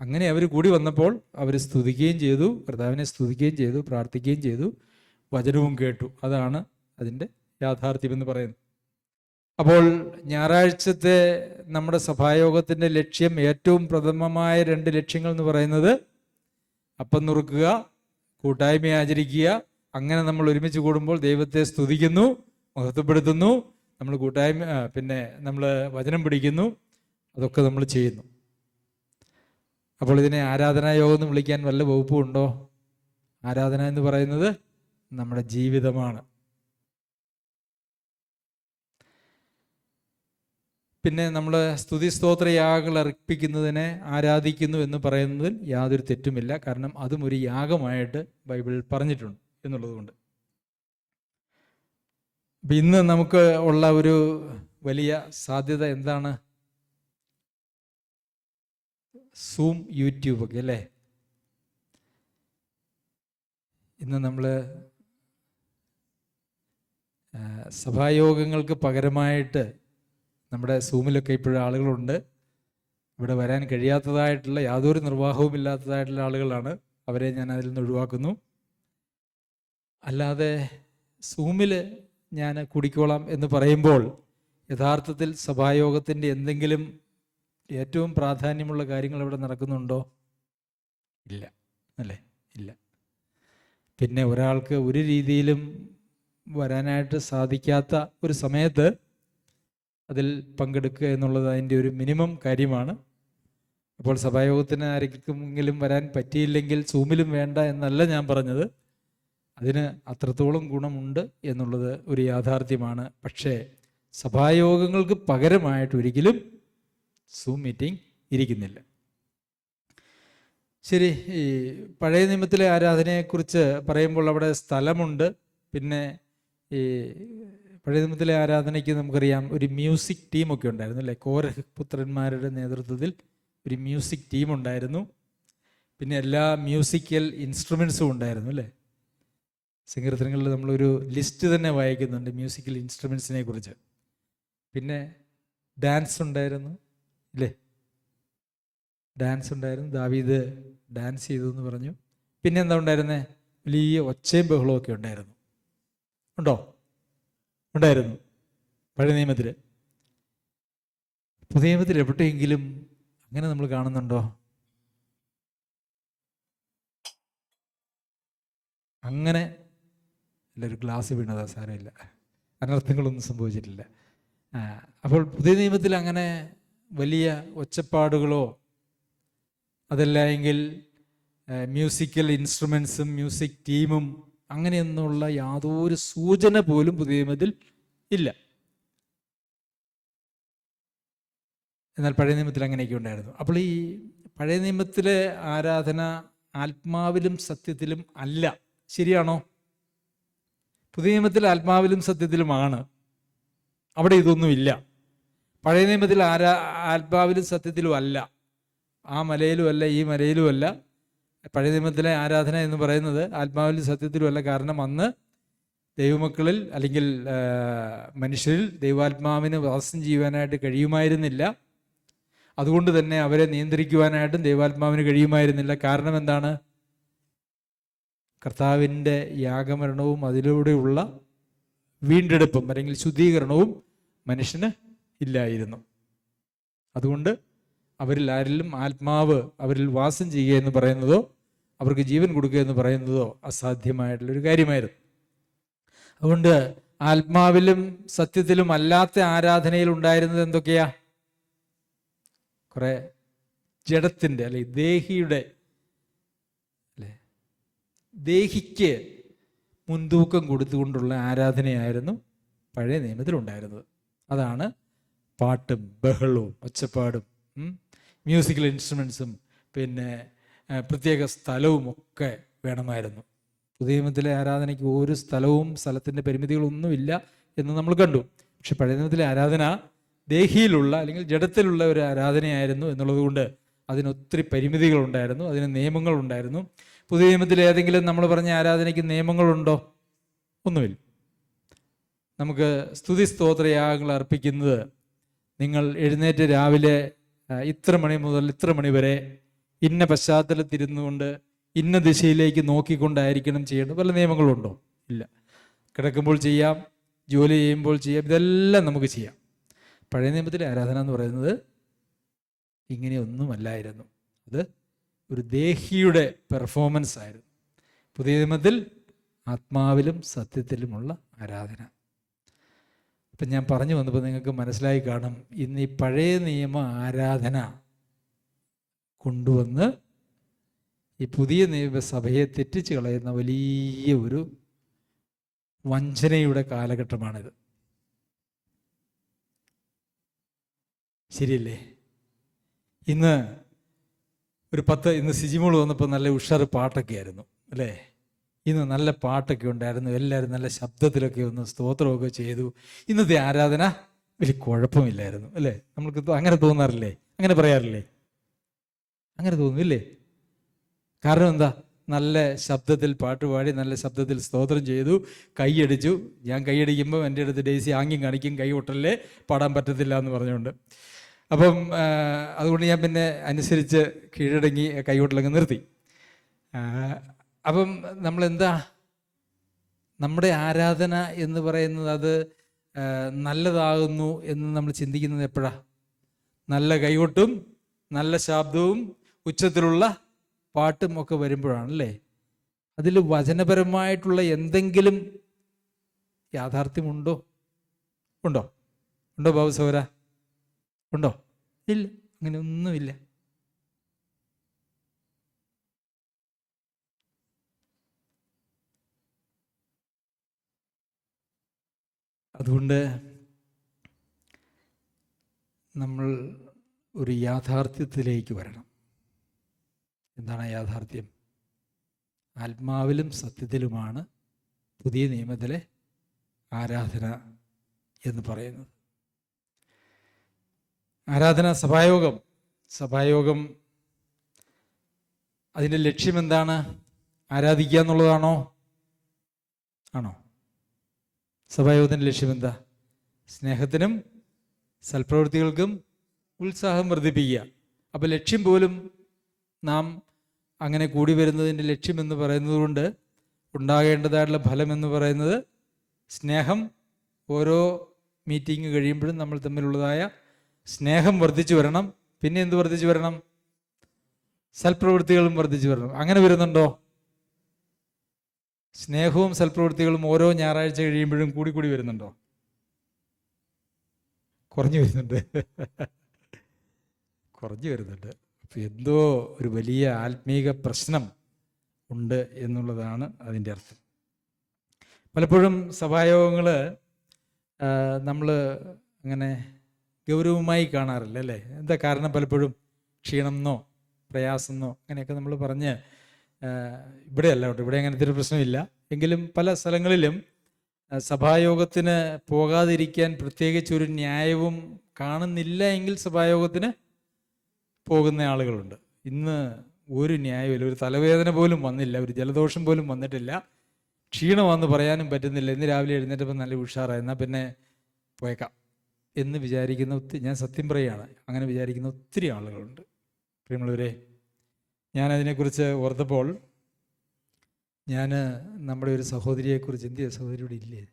അങ്ങനെ അവർ കൂടി വന്നപ്പോൾ അവർ സ്തുതിക്കുകയും ചെയ്തു, കർത്താവിനെ സ്തുതിക്കുകയും ചെയ്തു, പ്രാർത്ഥിക്കുകയും ചെയ്തു, വചനവും കേട്ടു. അതാണ് അതിൻ്റെ യാഥാർത്ഥ്യമെന്ന് പറയുന്നത്. അപ്പോൾ ഞായറാഴ്ചത്തെ നമ്മുടെ സഭായോഗത്തിൻ്റെ ലക്ഷ്യം, ഏറ്റവും പ്രഥമമായ 2 ലക്ഷ്യങ്ങൾ എന്ന് പറയുന്നത് അപ്പം നുറുക്കുക, കൂട്ടായ്മ ആചരിക്കുക. അങ്ങനെ നമ്മൾ ഒരുമിച്ച് കൂടുമ്പോൾ ദൈവത്തെ സ്തുതിക്കുന്നു, മഹത്വപ്പെടുത്തുന്നു, നമ്മൾ കൂട്ടായ്മ പിന്നെ നമ്മൾ വചനം പിടിക്കുന്നു, അതൊക്കെ നമ്മൾ ചെയ്യുന്നു. അപ്പോൾ ഇതിനെ ആരാധനായോഗം എന്ന് വിളിക്കാൻ വല്ല വകുപ്പും ഉണ്ടോ? ആരാധന എന്ന് പറയുന്നത് നമ്മുടെ ജീവിതമാണ്. പിന്നെ നമ്മൾ സ്തുതി സ്തോത്രയാഗങ്ങൾ അർപ്പിക്കുന്നതിനെ ആരാധിക്കുന്നു എന്ന് പറയുന്നതിൽ യാതൊരു തെറ്റുമില്ല. കാരണം അതും ഒരു യാഗമായിട്ട് ബൈബിളിൽ പറഞ്ഞിട്ടുണ്ട് എന്നുള്ളതുകൊണ്ട്. അപ്പം ഇന്ന് നമുക്ക് ഉള്ള ഒരു വലിയ സാധ്യത എന്താണ്? സൂം, യൂട്യൂബൊക്കെ അല്ലേ. ഇന്ന് നമ്മൾ സഭായോഗങ്ങൾക്ക് പകരമായിട്ട് നമ്മുടെ സൂമിലൊക്കെ ഇപ്പോഴും ആളുകളുണ്ട്. ഇവിടെ വരാൻ കഴിയാത്തതായിട്ടുള്ള, യാതൊരു നിർവാഹവും ഇല്ലാത്തതായിട്ടുള്ള ആളുകളാണ്. അവരെ ഞാൻ അതിൽ നിന്ന് ഒഴിവാക്കുന്നു. അല്ലാതെ സൂമിൽ ഞാൻ കുടിക്കോളാം എന്ന് പറയുമ്പോൾ യഥാർത്ഥത്തിൽ സഭായോഗത്തിൻ്റെ എന്തെങ്കിലും ഏറ്റവും പ്രാധാന്യമുള്ള കാര്യങ്ങൾ ഇവിടെ നടക്കുന്നുണ്ടോ? ഇല്ല, അല്ലേ? ഇല്ല. പിന്നെ ഒരാൾക്ക് ഒരു രീതിയിലും വരാനായിട്ട് സാധിക്കാത്ത ഒരു സമയത്ത് അതിൽ പങ്കെടുക്കുക എന്നുള്ളത് അതിൻ്റെ ഒരു മിനിമം കാര്യമാണ്. അപ്പോൾ സഭായോഗത്തിന് ആരെങ്കിലും വരാൻ പറ്റിയില്ലെങ്കിൽ സൂമിലും വേണ്ട എന്നല്ല ഞാൻ പറഞ്ഞത്. അതിന് അത്രത്തോളം ഗുണമുണ്ട് എന്നുള്ളത് ഒരു യാഥാർത്ഥ്യമാണ്. പക്ഷേ സഭായോഗങ്ങൾക്ക് പകരമായിട്ട് ഒരിക്കലും സൂം മീറ്റിംഗ് ഇരിക്കുന്നില്ല. ശരി, ഈ പഴയ നിയമത്തിലെ ആരാധനയെക്കുറിച്ച് പറയുമ്പോൾ അവിടെ സ്ഥലമുണ്ട്. പിന്നെ ഈ പഴയ നിയമത്തിലെ ആരാധനയ്ക്ക് നമുക്കറിയാം ഒരു മ്യൂസിക് ടീമൊക്കെ ഉണ്ടായിരുന്നു അല്ലേ. കോരഹ് പുത്രന്മാരുടെ നേതൃത്വത്തിൽ ഒരു മ്യൂസിക് ടീം ഉണ്ടായിരുന്നു. പിന്നെ എല്ലാ മ്യൂസിക്കൽ ഇൻസ്ട്രുമെൻസും ഉണ്ടായിരുന്നു അല്ലേ. സങ്കീർത്തനങ്ങളിൽ നമ്മളൊരു ലിസ്റ്റ് തന്നെ വായിക്കുന്നുണ്ട് മ്യൂസിക്കൽ ഇൻസ്ട്രുമെൻസിനെ കുറിച്ച്. പിന്നെ ഡാൻസ് ഉണ്ടായിരുന്നു ഇല്ലേ. ഡാൻസ് ഉണ്ടായിരുന്നു. ദാവീദ് ഡാൻസ് ചെയ്തു എന്ന് പറഞ്ഞു. പിന്നെ എന്താ ഉണ്ടായിരുന്നേ? വലിയ ഒച്ചയും ബഹളവും ഒക്കെ ഉണ്ടായിരുന്നു. ഉണ്ടോ? ഉണ്ടായിരുന്നു പഴയ നിയമത്തിൽ. പുതിയ നിയമത്തിൽ എവിടെയെങ്കിലും അങ്ങനെ നമ്മൾ കാണുന്നുണ്ടോ? അങ്ങനെ അല്ല, ഒരു ഗ്ലാസ് വീണതാ, സാരമില്ല, അനർത്ഥങ്ങളൊന്നും സംഭവിച്ചിട്ടില്ല. അപ്പോൾ പുതിയ നിയമത്തിൽ അങ്ങനെ വലിയ ഒച്ചപ്പാടുകളോ അതല്ല എങ്കിൽ മ്യൂസിക്കൽ ഇൻസ്ട്രുമെൻസും മ്യൂസിക് ടീമും അങ്ങനെയൊന്നുള്ള യാതൊരു സൂചന പോലും പുതിയ നിയമത്തിൽ ഇല്ല. എന്നാൽ പഴയ നിയമത്തിൽ അങ്ങനെയൊക്കെ ഉണ്ടായിരുന്നു. അപ്പോൾ ഈ പഴയ നിയമത്തിലെ ആരാധന ആത്മാവിലും സത്യത്തിലും അല്ല, ശരിയാണോ? പുതിയ നിയമത്തിൽ ആത്മാവിലും സത്യത്തിലുമാണ്. അവിടെ ഇതൊന്നുമില്ല. പഴയ നിയമത്തിൽ ആത്മാവിലും സത്യത്തിലും അല്ല. ആ മലയിലും അല്ല, ഈ മലയിലും അല്ല. പഴയ നിയമത്തിലെ ആരാധന എന്ന് പറയുന്നത് ആത്മാവിലും സത്യത്തിലും അല്ല. കാരണം അന്ന് ദൈവമക്കളിൽ അല്ലെങ്കിൽ മനുഷ്യരിൽ ദൈവാത്മാവിന് വാസം ചെയ്യുവാനായിട്ട് കഴിയുമായിരുന്നില്ല. അതുകൊണ്ട് തന്നെ അവരെ നിയന്ത്രിക്കുവാനായിട്ടും ദൈവാത്മാവിന് കഴിയുമായിരുന്നില്ല. കാരണം എന്താണ്? കർത്താവിൻ്റെ യാഗമരണവും അതിലൂടെയുള്ള വീണ്ടെടുപ്പും അല്ലെങ്കിൽ ശുദ്ധീകരണവും മനുഷ്യന് ഇല്ലായിരുന്നു. അതുകൊണ്ട് അവരിൽ ആരിലും ആത്മാവ് അവരിൽ വാസം ചെയ്യുക എന്ന് പറയുന്നതോ അവർക്ക് ജീവൻ കൊടുക്കുക എന്ന് പറയുന്നതോ അസാധ്യമായിട്ടുള്ളൊരു കാര്യമായിരുന്നു. അതുകൊണ്ട് ആത്മാവിലും സത്യത്തിലും അല്ലാത്ത ആരാധനയിൽ ഉണ്ടായിരുന്നത് എന്തൊക്കെയാ? കുറെ ജഡത്തിൻ്റെ അല്ലെങ്കിൽ ദേഹിയുടെ ദേഹിക്ക് മുൻതൂക്കം കൊടുത്തുകൊണ്ടുള്ള ആരാധനയായിരുന്നു പഴയ നിയമത്തിലുണ്ടായിരുന്നത്. അതാണ് പാട്ടും ബഹളവും ഒച്ചപ്പാടും മ്യൂസിക്കൽ ഇൻസ്ട്രുമെൻസും പിന്നെ പ്രത്യേക സ്ഥലവും ഒക്കെ വേണമായിരുന്നു. പുതിയ നിയമത്തിലെ ആരാധനയ്ക്ക് ഒരു സ്ഥലത്തിൻ്റെ പരിമിതികളൊന്നുമില്ല എന്ന് നമ്മൾ കണ്ടു. പക്ഷെ പഴയ നിയമത്തിലെ ആരാധന ദേഹിയിലുള്ള അല്ലെങ്കിൽ ജഡത്തിലുള്ള ഒരു ആരാധനയായിരുന്നു എന്നുള്ളത് കൊണ്ട് അതിനൊത്തിരി പരിമിതികളുണ്ടായിരുന്നു, അതിന് നിയമങ്ങളുണ്ടായിരുന്നു. പുതിയ നിയമത്തിൽ ഏതെങ്കിലും നമ്മൾ പറഞ്ഞ ആരാധനയ്ക്ക് നിയമങ്ങളുണ്ടോ? ഒന്നുമില്ല. നമുക്ക് സ്തുതി സ്തോത്രയാഗങ്ങൾ അർപ്പിക്കുന്നത് നിങ്ങൾ എഴുന്നേറ്റ് രാവിലെ ഇത്ര മണി മുതൽ ഇത്ര മണി വരെ ഇന്ന പശ്ചാത്തലത്തിരുന്നു കൊണ്ട് ഇന്ന ദിശയിലേക്ക് നോക്കിക്കൊണ്ടായിരിക്കണം ചെയ്യേണ്ടത്. വല്ല നിയമങ്ങളുണ്ടോ? ഇല്ല. കിടക്കുമ്പോൾ ചെയ്യാം, ജോലി ചെയ്യുമ്പോൾ ചെയ്യാം, ഇതെല്ലാം നമുക്ക് ചെയ്യാം. പഴയ നിയമത്തിലെ ആരാധന എന്ന് പറയുന്നത് ഇങ്ങനെയൊന്നുമല്ലായിരുന്നു. അത് ഒരു ദേഹിയുടെ പെർഫോമൻസ് ആയിരുന്നു. പുതിയ നിയമത്തിൽ ആത്മാവിലും സത്യത്തിലുമുള്ള ആരാധന. ഇപ്പം ഞാൻ പറഞ്ഞു വന്നപ്പോൾ നിങ്ങൾക്ക് മനസ്സിലായി കാണും, ഇന്ന് ഈ പഴയ നിയമ ആരാധന കൊണ്ടുവന്ന് ഈ പുതിയ നിയമസഭയെ തെറ്റിച്ച് കളയുന്ന വലിയ ഒരു വഞ്ചനയുടെ കാലഘട്ടമാണിത്. ശരിയല്ലേ? ഇന്ന് സിജിമോൾ വന്നപ്പോൾ നല്ല ഉഷാറ് പാട്ടൊക്കെ ആയിരുന്നു അല്ലേ? ഇന്ന് നല്ല പാട്ടൊക്കെ ഉണ്ടായിരുന്നു, എല്ലാവരും നല്ല ശബ്ദത്തിലൊക്കെ ഒന്ന് സ്തോത്രമൊക്കെ ചെയ്തു. ഇന്നത്തെ ആരാധന വലിയ കുഴപ്പമില്ലായിരുന്നു അല്ലേ? നമ്മൾക്ക് അങ്ങനെ തോന്നാറില്ലേ? അങ്ങനെ പറയാറില്ലേ? അങ്ങനെ തോന്നുന്നില്ലേ? കാരണം എന്താ? നല്ല ശബ്ദത്തിൽ പാട്ടുപാടി നല്ല ശബ്ദത്തിൽ സ്തോത്രം ചെയ്തു, കൈയടിച്ചു. ഞാൻ കൈയടിക്കുമ്പോൾ എൻ്റെ അടുത്ത് ഡേസി ആംഗ്യം കാണിക്കും, കൈ ഒട്ടല്ലേ, പാടാൻ പറ്റത്തില്ല എന്ന് പറഞ്ഞുകൊണ്ട്. അപ്പം അതുകൊണ്ട് ഞാൻ പിന്നെ അനുസരിച്ച് കീഴടങ്ങി കൈകൊട്ടലങ്ങ് നിർത്തി. അപ്പം നമ്മളെന്താ, നമ്മുടെ ആരാധന എന്ന് പറയുന്നത് അത് നല്ലതാകുന്നു എന്ന് നമ്മൾ ചിന്തിക്കുന്നത് എപ്പോഴാണ്? നല്ല കൈകൊട്ടും നല്ല ശബ്ദവും ഉച്ചത്തിലുള്ള പാട്ടും ഒക്കെ വരുമ്പോഴാണല്ലേ. അതിൽ വചനപരമായിട്ടുള്ള എന്തെങ്കിലും യാഥാർത്ഥ്യമുണ്ടോ? ഉണ്ടോ ബാബു സൗര? ഉണ്ടോ? ഇല്ല, അങ്ങനെ ഒന്നുമില്ല. അതുകൊണ്ട് നമ്മൾ ഒരു യാഥാർത്ഥ്യത്തിലേക്ക് വരണം. എന്താണ് യാഥാർത്ഥ്യം? ആത്മാവിലും സത്യത്തിലുമാണ് പുതിയ നിയമത്തിലെ ആരാധന എന്ന് പറയുന്നത്. ആരാധന, സഭായോഗം അതിൻ്റെ ലക്ഷ്യം എന്താണ്? ആരാധിക്കുക എന്നുള്ളതാണോ? ആണോ? സഭായോഗത്തിൻ്റെ ലക്ഷ്യം എന്താ? സ്നേഹത്തിനും സൽപ്രവൃത്തികൾക്കും ഉത്സാഹം വർദ്ധിപ്പിക്കുക. അപ്പം ലക്ഷ്യം പോലും നാം അങ്ങനെ കൂടി വരുന്നതിൻ്റെ ലക്ഷ്യം എന്ന് പറയുന്നത് കൊണ്ട് ഉണ്ടാകേണ്ടതായിട്ടുള്ള ഫലം എന്ന് പറയുന്നത് സ്നേഹം. ഓരോ മീറ്റിംഗ് കഴിയുമ്പോഴും നമ്മൾ തമ്മിലുള്ളതായ സ്നേഹം വർദ്ധിച്ചു വരണം. പിന്നെ എന്ത് വർദ്ധിച്ചു വരണം? സൽപ്രവൃത്തികളും വർദ്ധിച്ചു വരണം. അങ്ങനെ വരുന്നുണ്ടോ? സ്നേഹവും സൽപ്രവൃത്തികളും ഓരോ ഞായറാഴ്ച കഴിയുമ്പോഴും കൂടി വരുന്നുണ്ടോ? കുറഞ്ഞു വരുന്നുണ്ട്. അപ്പം എന്തോ ഒരു വലിയ ആത്മീക പ്രശ്നം ഉണ്ട് എന്നുള്ളതാണ് അതിൻ്റെ അർത്ഥം. പലപ്പോഴും സഭായോഗങ്ങൾ നമ്മൾ അങ്ങനെ ഗൗരവമായി കാണാറില്ല അല്ലേ? എന്താ കാരണം? പലപ്പോഴും ക്ഷീണമെന്നോ പ്രയാസമെന്നോ അങ്ങനെയൊക്കെ നമ്മൾ പറഞ്ഞ്, ഇവിടെയല്ല കേട്ടോ, ഇവിടെ അങ്ങനത്തെ ഒരു പ്രശ്നമില്ല. എങ്കിലും പല സ്ഥലങ്ങളിലും സഭായോഗത്തിന് പോകാതിരിക്കാൻ പ്രത്യേകിച്ചൊരു ന്യായവും കാണുന്നില്ല എങ്കിൽ സഭായോഗത്തിന് പോകുന്ന ആളുകളുണ്ട്. ഇന്ന് ഒരു ന്യായമില്ല, ഒരു തലവേദന പോലും വന്നില്ല, ഒരു ജലദോഷം പോലും വന്നിട്ടില്ല, ക്ഷീണമാണെന്ന് പറയാനും പറ്റുന്നില്ല, ഇന്ന് രാവിലെ എഴുന്നേറ്റപ്പോൾ നല്ല ഉഷാറായി, എന്നാൽ പിന്നെ പോയേക്കാം എന്ന് വിചാരിക്കുന്ന ഞാൻ സത്യം പറയുകയാണ്, അങ്ങനെ വിചാരിക്കുന്ന ഒത്തിരി ആളുകളുണ്ട്. പ്രിയമുള്ളവരെ, ഞാനതിനെക്കുറിച്ച് ഓർത്തപ്പോൾ ഞാൻ നമ്മുടെ ഒരു സഹോദരിയെക്കുറിച്ച്, എന്തിയ സഹോദരിയോട് ഇല്ലേ,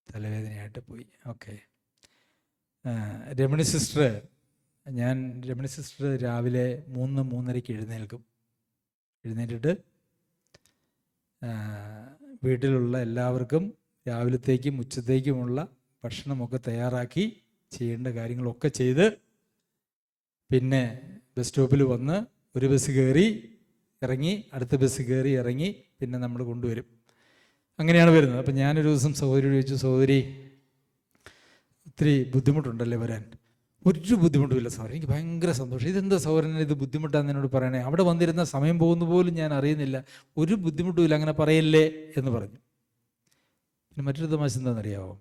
തലവേദനയായിട്ട് പോയി. ഓക്കെ, രമണി സിസ്റ്റർ രാവിലെ 3-3:30 എഴുന്നേറ്റിട്ട് വീട്ടിലുള്ള എല്ലാവർക്കും രാവിലത്തേക്കും ഉച്ചത്തേക്കുമുള്ള ഭക്ഷണമൊക്കെ തയ്യാറാക്കി ചെയ്യേണ്ട കാര്യങ്ങളൊക്കെ ചെയ്ത്, പിന്നെ ബസ് സ്റ്റോപ്പിൽ വന്ന് ഒരു ബസ് കയറി ഇറങ്ങി, അടുത്ത ബസ് കയറി ഇറങ്ങി, പിന്നെ നമ്മൾ കൊണ്ടുവരും. അങ്ങനെയാണ് വരുന്നത്. അപ്പം ഞാനൊരു ദിവസം സഹോദരിയോട് ചോദിച്ചു, സഹോദരി ഒത്തിരി ബുദ്ധിമുട്ടുണ്ടല്ലേ വരാൻ? ഒരു ബുദ്ധിമുട്ടുമില്ല സഹോദരൻ, എനിക്ക് ഭയങ്കര സന്തോഷം. ഇതെന്താ സഹോദരൻ ഇത് ബുദ്ധിമുട്ടാന്ന് എന്നോട് പറയണേ? അവിടെ വന്നിരുന്ന സമയം പോകുന്ന പോലും ഞാൻ അറിയുന്നില്ല. ഒരു ബുദ്ധിമുട്ടുമില്ല, അങ്ങനെ പറയല്ലേ എന്ന് പറഞ്ഞു. പിന്നെ മറ്റൊരു തമാശ എന്താണെന്നറിയാമോ?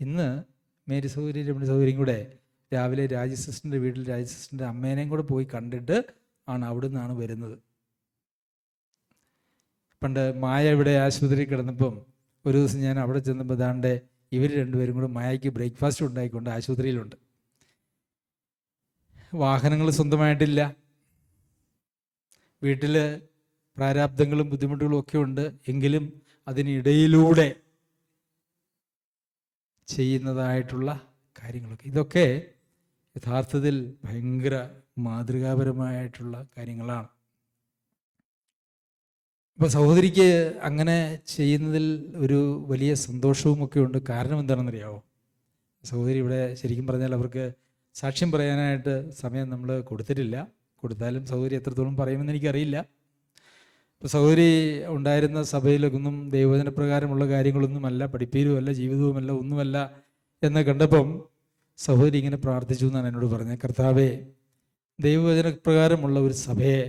ഇന്ന് മേരി സഹോദരി രമണി സഹോദരിയും കൂടെ രാവിലെ രാജസിസ്റ്ററിൻ്റെ വീട്ടിൽ രാജസിസ്റ്ററിൻ്റെ അമ്മേനെയും കൂടെ പോയി കണ്ടിട്ട് ആണ് അവിടെ നിന്നാണ് വരുന്നത്. പണ്ട് മായ ഇവിടെ ആശുപത്രിയിൽ കിടന്നപ്പം ഒരു ദിവസം ഞാൻ അവിടെ ചെന്നപ്പോൾ ദാണ്ടെ ഇവർ രണ്ടുപേരും കൂടെ മായയ്ക്ക് ബ്രേക്ക്ഫാസ്റ്റ് ഉണ്ടായിക്കൊണ്ട് ആശുപത്രിയിലുണ്ട്. വാഹനങ്ങൾ സ്വന്തമായിട്ടില്ല, വീട്ടിൽ പ്രാരാബ്ദങ്ങളും ബുദ്ധിമുട്ടുകളും ഒക്കെ ഉണ്ട്. എങ്കിലും അതിനിടയിലൂടെ ചെയ്യുന്നതായിട്ടുള്ള കാര്യങ്ങളൊക്കെ, ഇതൊക്കെ യഥാർത്ഥത്തിൽ ഭയങ്കര മാതൃകാപരമായിട്ടുള്ള കാര്യങ്ങളാണ്. അപ്പോൾ സഹോദരിക്ക് അങ്ങനെ ചെയ്യുന്നതിൽ ഒരു വലിയ സന്തോഷവും ഒക്കെ ഉണ്ട്. കാരണം എന്താണെന്നറിയാമോ? സഹോദരി ഇവിടെ ശരിക്കും പറഞ്ഞാൽ അവർക്ക് സാക്ഷ്യം പറയാനായിട്ട് സമയം നമ്മൾ കൊടുത്തിട്ടില്ല. കൊടുത്താലും സഹോദരി എത്രത്തോളം പറയുമെന്ന് എനിക്കറിയില്ല. ഇപ്പോൾ സഹോദരി ഉണ്ടായിരുന്ന സഭയിലൊന്നും ദൈവവചനപ്രകാരമുള്ള കാര്യങ്ങളൊന്നുമല്ല, പഠിപ്പീരുമല്ല, ജീവിതവുമല്ല, ഒന്നുമല്ല എന്ന് കണ്ടപ്പം സഹോദരി ഇങ്ങനെ പ്രാർത്ഥിച്ചു എന്നാണ് എന്നോട് പറഞ്ഞത്. കർത്താവേ, ദൈവവചനപ്രകാരമുള്ള ഒരു സഭയെ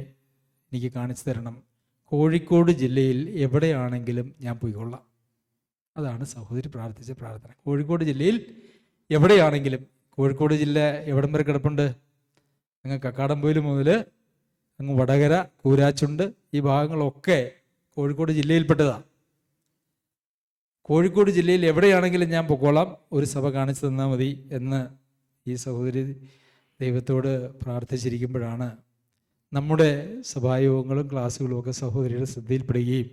എനിക്ക് കാണിച്ചു തരണം. കോഴിക്കോട് ജില്ലയിൽ എവിടെയാണെങ്കിലും ഞാൻ പോയിക്കൊള്ളാം. അതാണ് സഹോദരി പ്രാർത്ഥിച്ച പ്രാർത്ഥന. കോഴിക്കോട് ജില്ലയിൽ എവിടെയാണെങ്കിലും. കോഴിക്കോട് ജില്ല എവിടം വരെ കിടപ്പുണ്ട്? അങ്ങ് കക്കാടംപൊയിൽ മുതൽ അങ്ങ് വടകര, കൂരാച്ചുണ്ട്, ഈ ഭാഗങ്ങളൊക്കെ കോഴിക്കോട് ജില്ലയിൽപ്പെട്ടതാണ്. കോഴിക്കോട് ജില്ലയിൽ എവിടെയാണെങ്കിലും ഞാൻ പൊക്കോളാം, ഒരു സഭ കാണിച്ചു തന്നാൽ മതി എന്ന് ഈ സഹോദരി ദൈവത്തോട് പ്രാർത്ഥിച്ചിരിക്കുമ്പോഴാണ് നമ്മുടെ സഭായോഗങ്ങളും ക്ലാസ്സുകളും ഒക്കെ സഹോദരിയുടെ ശ്രദ്ധയിൽപ്പെടുകയും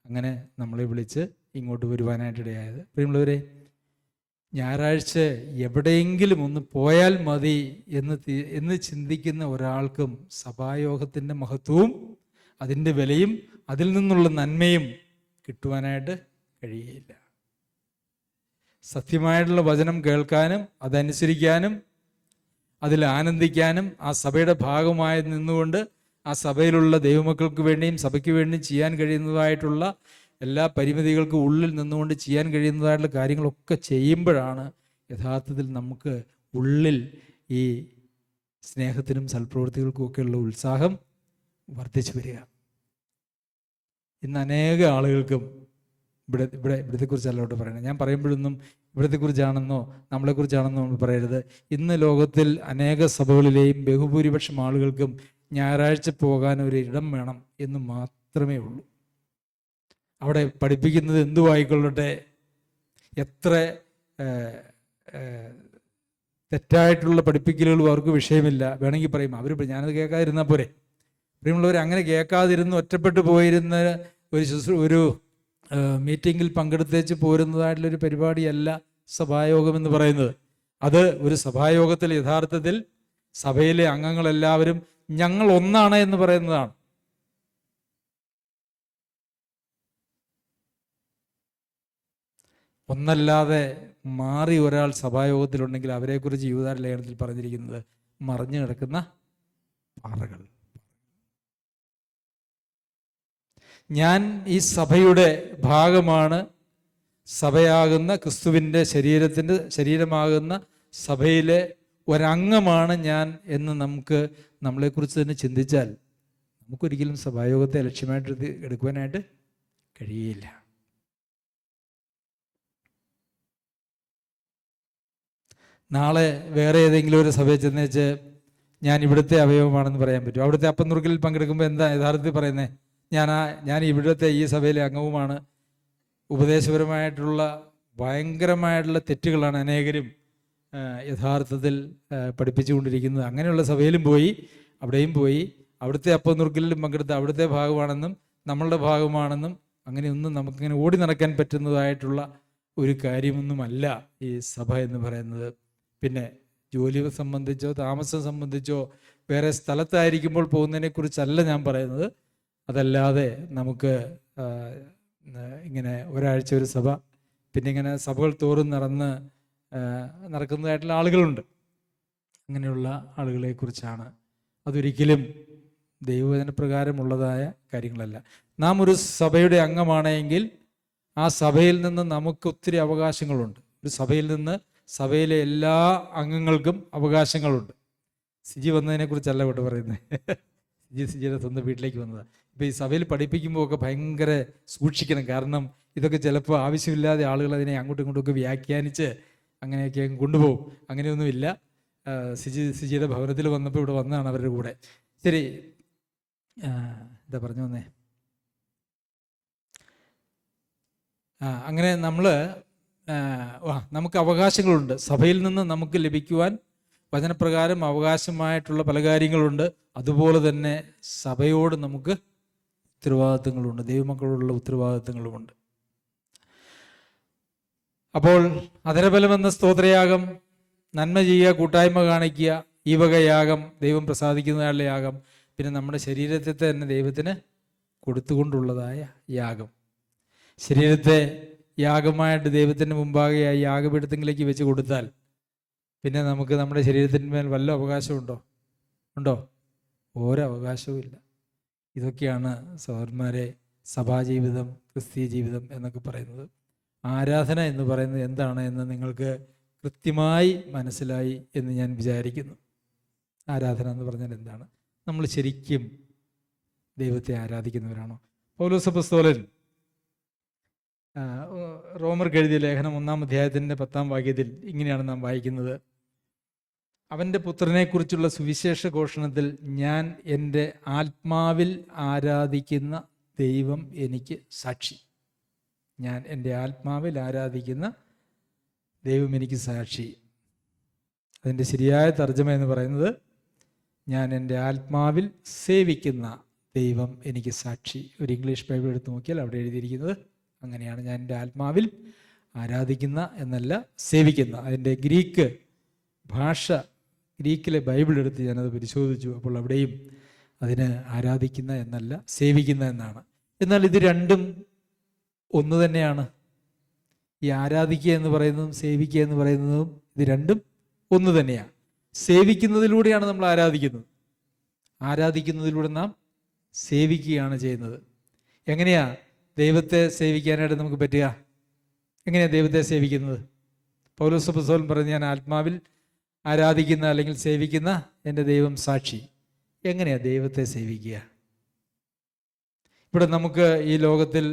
അങ്ങനെ നമ്മളെ വിളിച്ച് ഇങ്ങോട്ട് വരുവാനായിട്ടിടയായത്. പ്രിയമുള്ളവരെ, ഞായറാഴ്ച എവിടെയെങ്കിലും ഒന്ന് പോയാൽ മതി എന്ന് ചിന്തിക്കുന്ന ഒരാൾക്കും സഭായോഗത്തിൻ്റെ മഹത്വവും അതിൻ്റെ വിലയും അതിൽ നിന്നുള്ള നന്മയും കിട്ടുവാനായിട്ട് കഴിയുകയില്ല. സത്യമായിട്ടുള്ള വചനം കേൾക്കാനും അതനുസരിക്കാനും അതിൽ ആനന്ദിക്കാനും ആ സഭയുടെ ഭാഗമായി നിന്നുകൊണ്ട് ആ സഭയിലുള്ള ദൈവമക്കൾക്ക് വേണ്ടിയും സഭയ്ക്ക് വേണ്ടിയും ചെയ്യാൻ കഴിയുന്നതായിട്ടുള്ള എല്ലാ പരിമിതികൾക്കും ഉള്ളിൽ നിന്നുകൊണ്ട് ചെയ്യാൻ കഴിയുന്നതായിട്ടുള്ള കാര്യങ്ങളൊക്കെ ചെയ്യുമ്പോഴാണ് യഥാർത്ഥത്തിൽ നമുക്ക് ഉള്ളിൽ ഈ സ്നേഹത്തിനും സൽപ്രവൃത്തികൾക്കും ഒക്കെയുള്ള ഉത്സാഹം വർദ്ധിച്ചു വരിക. ഇന്ന് അനേക ആളുകൾക്കും ഇവിടത്തെക്കുറിച്ചല്ലോട്ട് പറയണം. ഞാൻ പറയുമ്പോഴൊന്നും ഇവിടത്തെക്കുറിച്ചാണെന്നോ നമ്മളെക്കുറിച്ചാണെന്നോ നമ്മൾ പറയരുത്. ഇന്ന് ലോകത്തിൽ അനേക സഭകളിലെയും ബഹുഭൂരിപക്ഷം ആളുകൾക്കും ഞായറാഴ്ച പോകാൻ ഒരു ഇടം വേണം എന്ന് മാത്രമേ ഉള്ളൂ. അവിടെ പഠിപ്പിക്കുന്നത് എന്തുവായിക്കൊള്ളട്ടെ, എത്ര തെറ്റായിട്ടുള്ള പഠിപ്പിക്കലുകളും അവർക്ക് വിഷയമില്ല. വേണമെങ്കിൽ പറയും ഞാനത് കേൾക്കാതിരുന്നാൽ പോരെ. പ്രിയമുള്ളവർ, അങ്ങനെ കേൾക്കാതിരുന്ന് ഒറ്റപ്പെട്ടു പോയിരുന്ന ഒരു മീറ്റിങ്ങിൽ പങ്കെടുത്തേച്ച് പോരുന്നതായിട്ടുള്ളൊരു പരിപാടിയല്ല സഭായോഗം എന്ന് പറയുന്നത്. അത് ഒരു സഭായോഗത്തിൽ യഥാർത്ഥത്തിൽ സഭയിലെ അംഗങ്ങളെല്ലാവരും ഞങ്ങൾ ഒന്നാണ് എന്ന് പറയുന്നതാണ്. ഒന്നല്ലാതെ മാറി ഒരാൾ സഭായോഗത്തിലുണ്ടെങ്കിൽ അവരെക്കുറിച്ച് യൂദാ ലേഖനത്തിൽ പറഞ്ഞിരിക്കുന്നത് മറിഞ്ഞു കിടക്കുന്ന പാറകൾ. ഞാൻ ഈ സഭയുടെ ഭാഗമാണ്, സഭയാകുന്ന ക്രിസ്തുവിൻ്റെ ശരീരമാകുന്ന സഭയിലെ ഒരംഗമാണ് ഞാൻ എന്ന് നമ്മളെക്കുറിച്ച് തന്നെ ചിന്തിച്ചാൽ നമുക്കൊരിക്കലും സഭായോഗത്തെ ലക്ഷ്യമായിട്ട് എടുക്കുവാനായിട്ട് കഴിയില്ല. നാളെ വേറെ ഏതെങ്കിലും ഒരു സഭയിൽ ചെന്നേച്ച് ഞാൻ ഇവിടുത്തെ അവയവമാണെന്ന് പറയാൻ പറ്റും? അവിടുത്തെ അപ്പം നുറുക്കലിൽ പങ്കെടുക്കുമ്പോൾ എന്താ യഥാർത്ഥത്തിൽ പറയുന്നത്? ഞാൻ ഇവിടുത്തെ ഈ സഭയിലെ അംഗവുമാണ്. ഉപദേശപരമായിട്ടുള്ള ഭയങ്കരമായിട്ടുള്ള തെറ്റുകളാണ് അനേകരും യഥാർത്ഥത്തിൽ പഠിപ്പിച്ചുകൊണ്ടിരിക്കുന്നത്. അങ്ങനെയുള്ള സഭയിലും പോയി അവിടെയും പോയി അവിടുത്തെ അപ്പം നുറുക്കലിലും പങ്കെടുത്ത് അവിടുത്തെ ഭാഗമാണെന്നും നമ്മളുടെ ഭാഗമാണെന്നും അങ്ങനെയൊന്നും നമുക്കിങ്ങനെ ഓടി നടക്കാൻ പറ്റുന്നതായിട്ടുള്ള ഒരു കാര്യമൊന്നുമല്ല ഈ സഭ എന്ന് പറയുന്നത്. പിന്നെ ജോലി സംബന്ധിച്ചോ താമസം സംബന്ധിച്ചോ വേറെ സ്ഥലത്തായിരിക്കുമ്പോൾ പോകുന്നതിനെ കുറിച്ചല്ല ഞാൻ പറയുന്നത്. അതല്ലാതെ നമുക്ക് ഇങ്ങനെ ഒരാഴ്ച ഒരു സഭ, പിന്നെ ഇങ്ങനെ സഭകൾ തോറും നടക്കുന്നതായിട്ടുള്ള ആളുകളുണ്ട്. അങ്ങനെയുള്ള ആളുകളെ കുറിച്ചാണ്. അതൊരിക്കലും ദൈവവചനപ്രകാരമുള്ളതായ കാര്യങ്ങളല്ല. നാം ഒരു സഭയുടെ അംഗമാണെങ്കിൽ ആ സഭയിൽ നിന്ന് നമുക്ക് ഒത്തിരി അവകാശങ്ങളുണ്ട്. ഒരു സഭയിൽ നിന്ന് സഭയിലെ എല്ലാ അംഗങ്ങൾക്കും അവകാശങ്ങളുണ്ട്. സിജി വന്നതിനെ കുറിച്ചല്ല ഇവിടെ പറയുന്നത്. സിജിയുടെ സ്വന്തം വീട്ടിലേക്ക് വന്നതാണ്. ഇപ്പോൾ ഈ സഭയിൽ പഠിപ്പിക്കുമ്പോൾ ഒക്കെ ഭയങ്കര സൂക്ഷിക്കണം. കാരണം ഇതൊക്കെ ചിലപ്പോൾ ആവശ്യമില്ലാതെ ആളുകൾ അതിനെ അങ്ങോട്ടും ഇങ്ങോട്ടുമൊക്കെ വ്യാഖ്യാനിച്ച് അങ്ങനെയൊക്കെ കൊണ്ടുപോകും. അങ്ങനെയൊന്നുമില്ല. സിജിയുടെ ഭവനത്തിൽ വന്നപ്പോൾ ഇവിടെ വന്നതാണ് അവരുടെ കൂടെ. ശരി, എന്താ പറഞ്ഞു വന്നേ? അങ്ങനെ നമുക്ക് അവകാശങ്ങളുണ്ട്. സഭയിൽ നിന്ന് നമുക്ക് ലഭിക്കുവാൻ വചനപ്രകാരം അവകാശമായിട്ടുള്ള പല കാര്യങ്ങളുണ്ട്. അതുപോലെ തന്നെ സഭയോട് നമുക്ക് ഉത്തരവാദിത്തങ്ങളുണ്ട്, ദൈവമക്കളോടുള്ള ഉത്തരവാദിത്തങ്ങളുമുണ്ട്. അപ്പോൾ അധരബലമെന്ന സ്തോത്രയാഗം, നന്മ ചെയ്യുക, കൂട്ടായ്മ കാണിക്കുക, ഈ വക യാഗം, ദൈവം പ്രസാദിക്കുന്നതായുള്ള യാഗം, പിന്നെ നമ്മുടെ ശരീരത്തെ തന്നെ ദൈവത്തിന് കൊടുത്തുകൊണ്ടുള്ളതായ യാഗം. ശരീരത്തെ യാഗമായിട്ട് ദൈവത്തിന് മുമ്പാകെ ആ യാഗപീഠത്തിലേക്ക് വെച്ച് കൊടുത്താൽ പിന്നെ നമുക്ക് നമ്മുടെ ശരീരത്തിന്മേൽ വല്ല അവകാശമുണ്ടോ? ഉണ്ടോ? ഒരവകാശവും ഇല്ല. ഇതൊക്കെയാണ് സഹോദരന്മാരെ സഭാജീവിതം, ക്രിസ്തീയ ജീവിതം എന്നൊക്കെ പറയുന്നത്. ആരാധന എന്ന് പറയുന്നത് എന്താണ് എന്ന് നിങ്ങൾക്ക് കൃത്യമായി മനസ്സിലായി എന്ന് ഞാൻ വിചാരിക്കുന്നു. ആരാധന എന്ന് പറഞ്ഞാൽ എന്താണ്? നമ്മൾ ശരിക്കും ദൈവത്തെ ആരാധിക്കുന്നവരാണോ? പൗലോസ് അപ്പോസ്തലൻ റോമർക്ക് എഴുതിയ ലേഖനം 1-ാം അധ്യായത്തിൻ്റെ 10-ാം വാക്യത്തിൽ ഇങ്ങനെയാണ് നാം വായിക്കുന്നത്: അവൻ്റെ പുത്രനെക്കുറിച്ചുള്ള സുവിശേഷ ഘോഷണത്തിൽ ഞാൻ എൻ്റെ ആത്മാവിൽ ആരാധിക്കുന്ന ദൈവം എനിക്ക് സാക്ഷി. ഞാൻ എൻ്റെ ആത്മാവിൽ ആരാധിക്കുന്ന ദൈവം എനിക്ക് സാക്ഷി. അതിൻ്റെ ശരിയായ തർജ്ജമ എന്ന് പറയുന്നത് ഞാൻ എൻ്റെ ആത്മാവിൽ സേവിക്കുന്ന ദൈവം എനിക്ക് സാക്ഷി. ഒരു ഇംഗ്ലീഷ് ബൈബിൾ എടുത്ത് നോക്കിയാൽ അവിടെ എഴുതിയിരിക്കുന്നത് അങ്ങനെയാണ്. ഞാൻ എൻ്റെ ആത്മാവിൽ ആരാധിക്കുന്ന എന്നല്ല, സേവിക്കുന്ന. അതിൻ്റെ ഗ്രീക്ക് ഭാഷ, ഗ്രീക്കിലെ ബൈബിൾ എടുത്ത് ഞാനത് പരിശോധിച്ചു. അപ്പോൾ അവിടെയും അതിന് ആരാധിക്കുന്ന എന്നല്ല, സേവിക്കുന്ന എന്നാണ്. എന്നാൽ ഇത് രണ്ടും ഒന്ന് തന്നെയാണ്. ഈ ആരാധിക്കുക എന്ന് പറയുന്നതും സേവിക്കുക എന്ന് പറയുന്നതും ഇത് രണ്ടും ഒന്ന് തന്നെയാണ്. സേവിക്കുന്നതിലൂടെയാണ് നമ്മൾ ആരാധിക്കുന്നത്, ആരാധിക്കുന്നതിലൂടെ നാം സേവിക്കുകയാണ് ചെയ്യുന്നത്. എങ്ങനെയാ ദൈവത്തെ സേവിക്കാനായിട്ട് നമുക്ക് പറ്റുക? എങ്ങനെയാണ് ദൈവത്തെ സേവിക്കുന്നത്? പൗലോസ് അപ്പോസ്തലൻ പറഞ്ഞു, ഞാൻ ആത്മാവിൽ ആരാധിക്കുന്ന അല്ലെങ്കിൽ സേവിക്കുന്ന എൻ്റെ ദൈവം സാക്ഷി. എങ്ങനെയാ ദൈവത്തെ സേവിക്കുക? ഇവിടെ നമുക്ക് ഈ ലോകത്തിൽ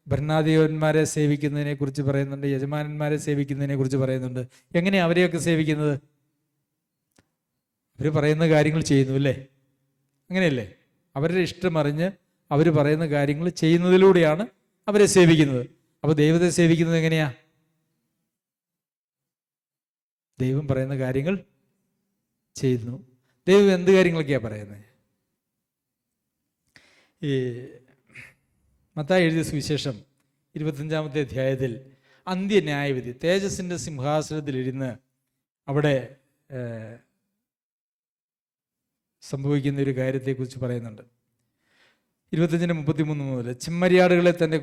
ഭരണാധിപന്മാരെ സേവിക്കുന്നതിനെ കുറിച്ച് പറയുന്നുണ്ട്, യജമാനന്മാരെ സേവിക്കുന്നതിനെ കുറിച്ച് പറയുന്നുണ്ട്. എങ്ങനെയാണ് അവരെയൊക്കെ സേവിക്കുന്നത്? അവർ പറയുന്ന കാര്യങ്ങൾ ചെയ്യുന്നു അല്ലേ? അങ്ങനെയല്ലേ? അവരുടെ ഇഷ്ടം അറിഞ്ഞ് അവർ പറയുന്ന കാര്യങ്ങൾ ചെയ്യുന്നതിലൂടെയാണ് അവരെ സേവിക്കുന്നത്. അപ്പോൾ ദൈവത്തെ സേവിക്കുന്നത് എങ്ങനെയാ? ദൈവം പറയുന്ന കാര്യങ്ങൾ ചെയ്യുന്നു. ദൈവം എന്ത് കാര്യങ്ങളൊക്കെയാണ് പറയുന്നത്? ഈ മത്തായി എഴുതിയ സുവിശേഷം 25-ാമത്തെ അധ്യായത്തിൽ അന്ത്യന്യായവിധി, തേജസ്സിൻ്റെ സിംഹാസനത്തിലിരുന്ന് അവിടെ സംഭവിക്കുന്ന ഒരു കാര്യത്തെക്കുറിച്ച് പറയുന്നുണ്ട്. 25-33 മുതൽ, ചെമ്മരിയാടുകളെ തൻ്റെ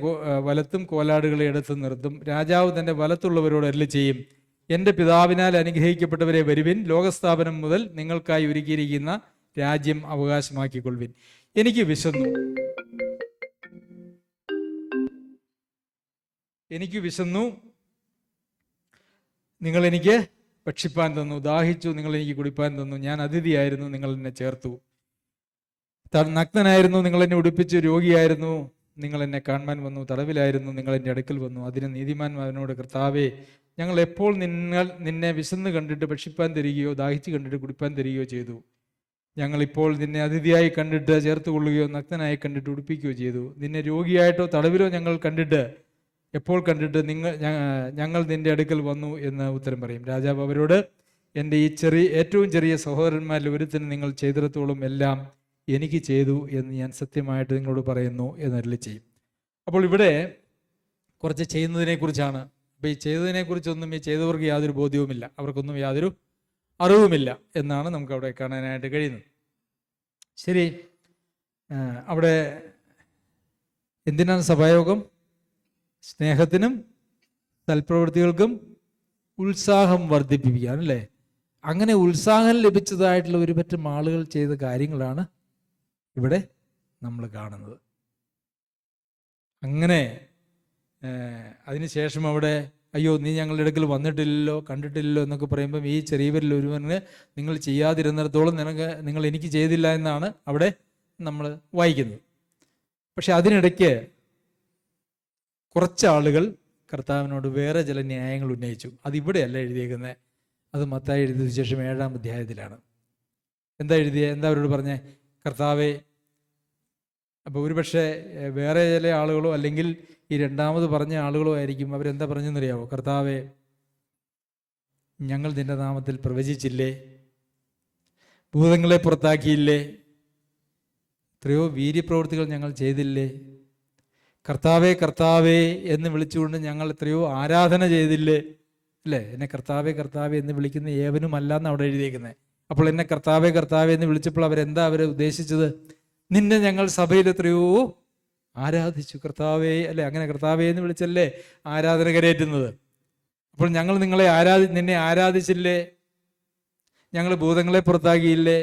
വലത്തും കോലാടുകളെ ഇടത്തും നിർത്തും. രാജാവ് തൻ്റെ വലത്തുള്ളവരോട് അരുളി ചെയ്യും, എൻ്റെ പിതാവിനാൽ അനുഗ്രഹിക്കപ്പെട്ടവരെ വരുവിൻ, ലോകസ്ഥാപനം മുതൽ നിങ്ങൾക്കായി ഒരുക്കിയിരിക്കുന്ന രാജ്യം അവകാശമാക്കിക്കൊള്ളുവിൻ. എനിക്ക് വിശന്നു, നിങ്ങൾ എനിക്ക് ഭക്ഷിപ്പാൻ തന്നു. ദാഹിച്ചു, നിങ്ങൾ എനിക്ക് കുടിപ്പാൻ തന്നു. ഞാൻ അതിഥിയായിരുന്നു, നിങ്ങൾ എന്നെ ചേർത്തു. നഗ്നനായിരുന്നു, നിങ്ങൾ എന്നെ ഉടുപ്പിച്ചു. രോഗിയായിരുന്നു, നിങ്ങൾ എന്നെ കാണുവാൻ വന്നു. തടവിലായിരുന്നു, നിങ്ങൾ എൻ്റെ അടുക്കൽ വന്നു. അതിന് നീതിമാൻ അവനോട്, കർത്താവേ, ഞങ്ങൾ എപ്പോൾ നിന്നെ വിശന്ന് കണ്ടിട്ട് ഭക്ഷിപ്പാൻ തരികയോ ദാഹിച്ച് കണ്ടിട്ട് കുടിപ്പാൻ തരികയോ ചെയ്തു? ഞങ്ങളിപ്പോൾ നിന്നെ അതിഥിയായി കണ്ടിട്ട് ചേർത്ത് കൊള്ളുകയോ നഗ്നനായി കണ്ടിട്ട് ഉടുപ്പിക്കുകയോ ചെയ്തു? നിന്നെ രോഗിയായിട്ടോ തടവിലോ ഞങ്ങൾ എപ്പോൾ കണ്ടിട്ട് ഞങ്ങൾ നിന്റെ അടുക്കൽ വന്നു എന്ന് ഉത്തരം പറയും. രാജാവ് അവരോട്, എൻ്റെ ഈ ഏറ്റവും ചെറിയ സഹോദരന്മാരിൽ ഒരുത്തിന് നിങ്ങൾ ചെയ്തിടത്തോളം എല്ലാം എനിക്ക് ചെയ്തു എന്ന് ഞാൻ സത്യമായിട്ട് നിങ്ങളോട് പറയുന്നു എന്ന് അരുളി ചെയ്യും. അപ്പോൾ ഇവിടെ കുറച്ച് ചെയ്യുന്നതിനെക്കുറിച്ചാണ്. അപ്പോൾ ഈ ചെയ്തതിനെക്കുറിച്ചൊന്നും ഈ ചെയ്തവർക്ക് യാതൊരു ബോധ്യവുമില്ല, അവർക്കൊന്നും യാതൊരു അറിവുമില്ല എന്നാണ് നമുക്ക് അവിടെ കാണാനായിട്ട് കഴിയുന്നത്. ശരി, അവിടെ എന്തിനാണ് സഭായോഗം? സ്നേഹത്തിനും സൽപ്രവൃത്തികൾക്കും ഉത്സാഹം വർദ്ധിപ്പിക്കാൻ അല്ലേ? അങ്ങനെ ഉത്സാഹം ലഭിച്ചതായിട്ടുള്ള ഒരു പറ്റം ആളുകൾ ചെയ്ത കാര്യങ്ങളാണ് ഇവിടെ നമ്മൾ കാണുന്നത്. അങ്ങനെ അതിനുശേഷം അവിടെ, അയ്യോ നീ ഞങ്ങളുടെ അടുക്കൽ വന്നിട്ടില്ലല്ലോ, കണ്ടിട്ടില്ലല്ലോ എന്നൊക്കെ പറയുമ്പം ഈ ചെറിയവരിൽ ഒരുവന് നിങ്ങൾ ചെയ്യാതിരുന്നിടത്തോളം നിങ്ങൾ എനിക്ക് ചെയ്തില്ല എന്നാണ് അവിടെ നമ്മൾ വായിക്കുന്നത്. പക്ഷെ അതിനിടയ്ക്ക് കുറച്ചാളുകൾ കർത്താവിനോട് വേറെ ചില ന്യായങ്ങൾ ഉന്നയിച്ചു. അതിവിടെയല്ല എഴുതിയേക്കുന്നത്, അത് മത്തായി എഴുതിയ ശേഷം 7-ാം അധ്യായത്തിലാണ്. എന്താ അവരോട് പറഞ്ഞേ? കർത്താവേ, അപ്പോൾ ഒരുപക്ഷെ വേറെ ചില ആളുകളോ അല്ലെങ്കിൽ ഈ രണ്ടാമത് പറഞ്ഞ ആളുകളോ ആയിരിക്കും. അവരെന്താ പറഞ്ഞെന്നറിയാവോ? കർത്താവേ, ഞങ്ങൾ നിന്റെ നാമത്തിൽ പ്രവചിച്ചില്ലേ, ഭൂതങ്ങളെ പുറത്താക്കിയില്ലേ, എത്രയോ വീര്യപ്രവൃത്തികൾ ഞങ്ങൾ ചെയ്തില്ലേ, കർത്താവേ കർത്താവേ എന്ന് വിളിച്ചുകൊണ്ട് ഞങ്ങൾ എത്രയോ ആരാധന ചെയ്തില്ലേ അല്ലേ? എന്നെ കർത്താവേ കർത്താവേ എന്ന് വിളിക്കുന്ന ഏവനുമല്ല എന്ന് അവിടെ എഴുതിയേക്കുന്നത്. അപ്പോൾ എന്നെ കർത്താവേ കർത്താവേ എന്ന് വിളിച്ചപ്പോൾ അവരെ ഉദ്ദേശിച്ചത്, നിന്നെ ഞങ്ങൾ സഭയിൽ എത്രയോ ആരാധിച്ചു കർത്താവേ അല്ലെ? അങ്ങനെ കർത്താവേ എന്ന് വിളിച്ചല്ലേ ആരാധന കരയേറ്റുന്നത്. അപ്പോൾ ഞങ്ങൾ നിന്നെ ആരാധിച്ചില്ലേ, ഞങ്ങൾ ഭൂതങ്ങളെ പുറത്താക്കിയില്ലേ?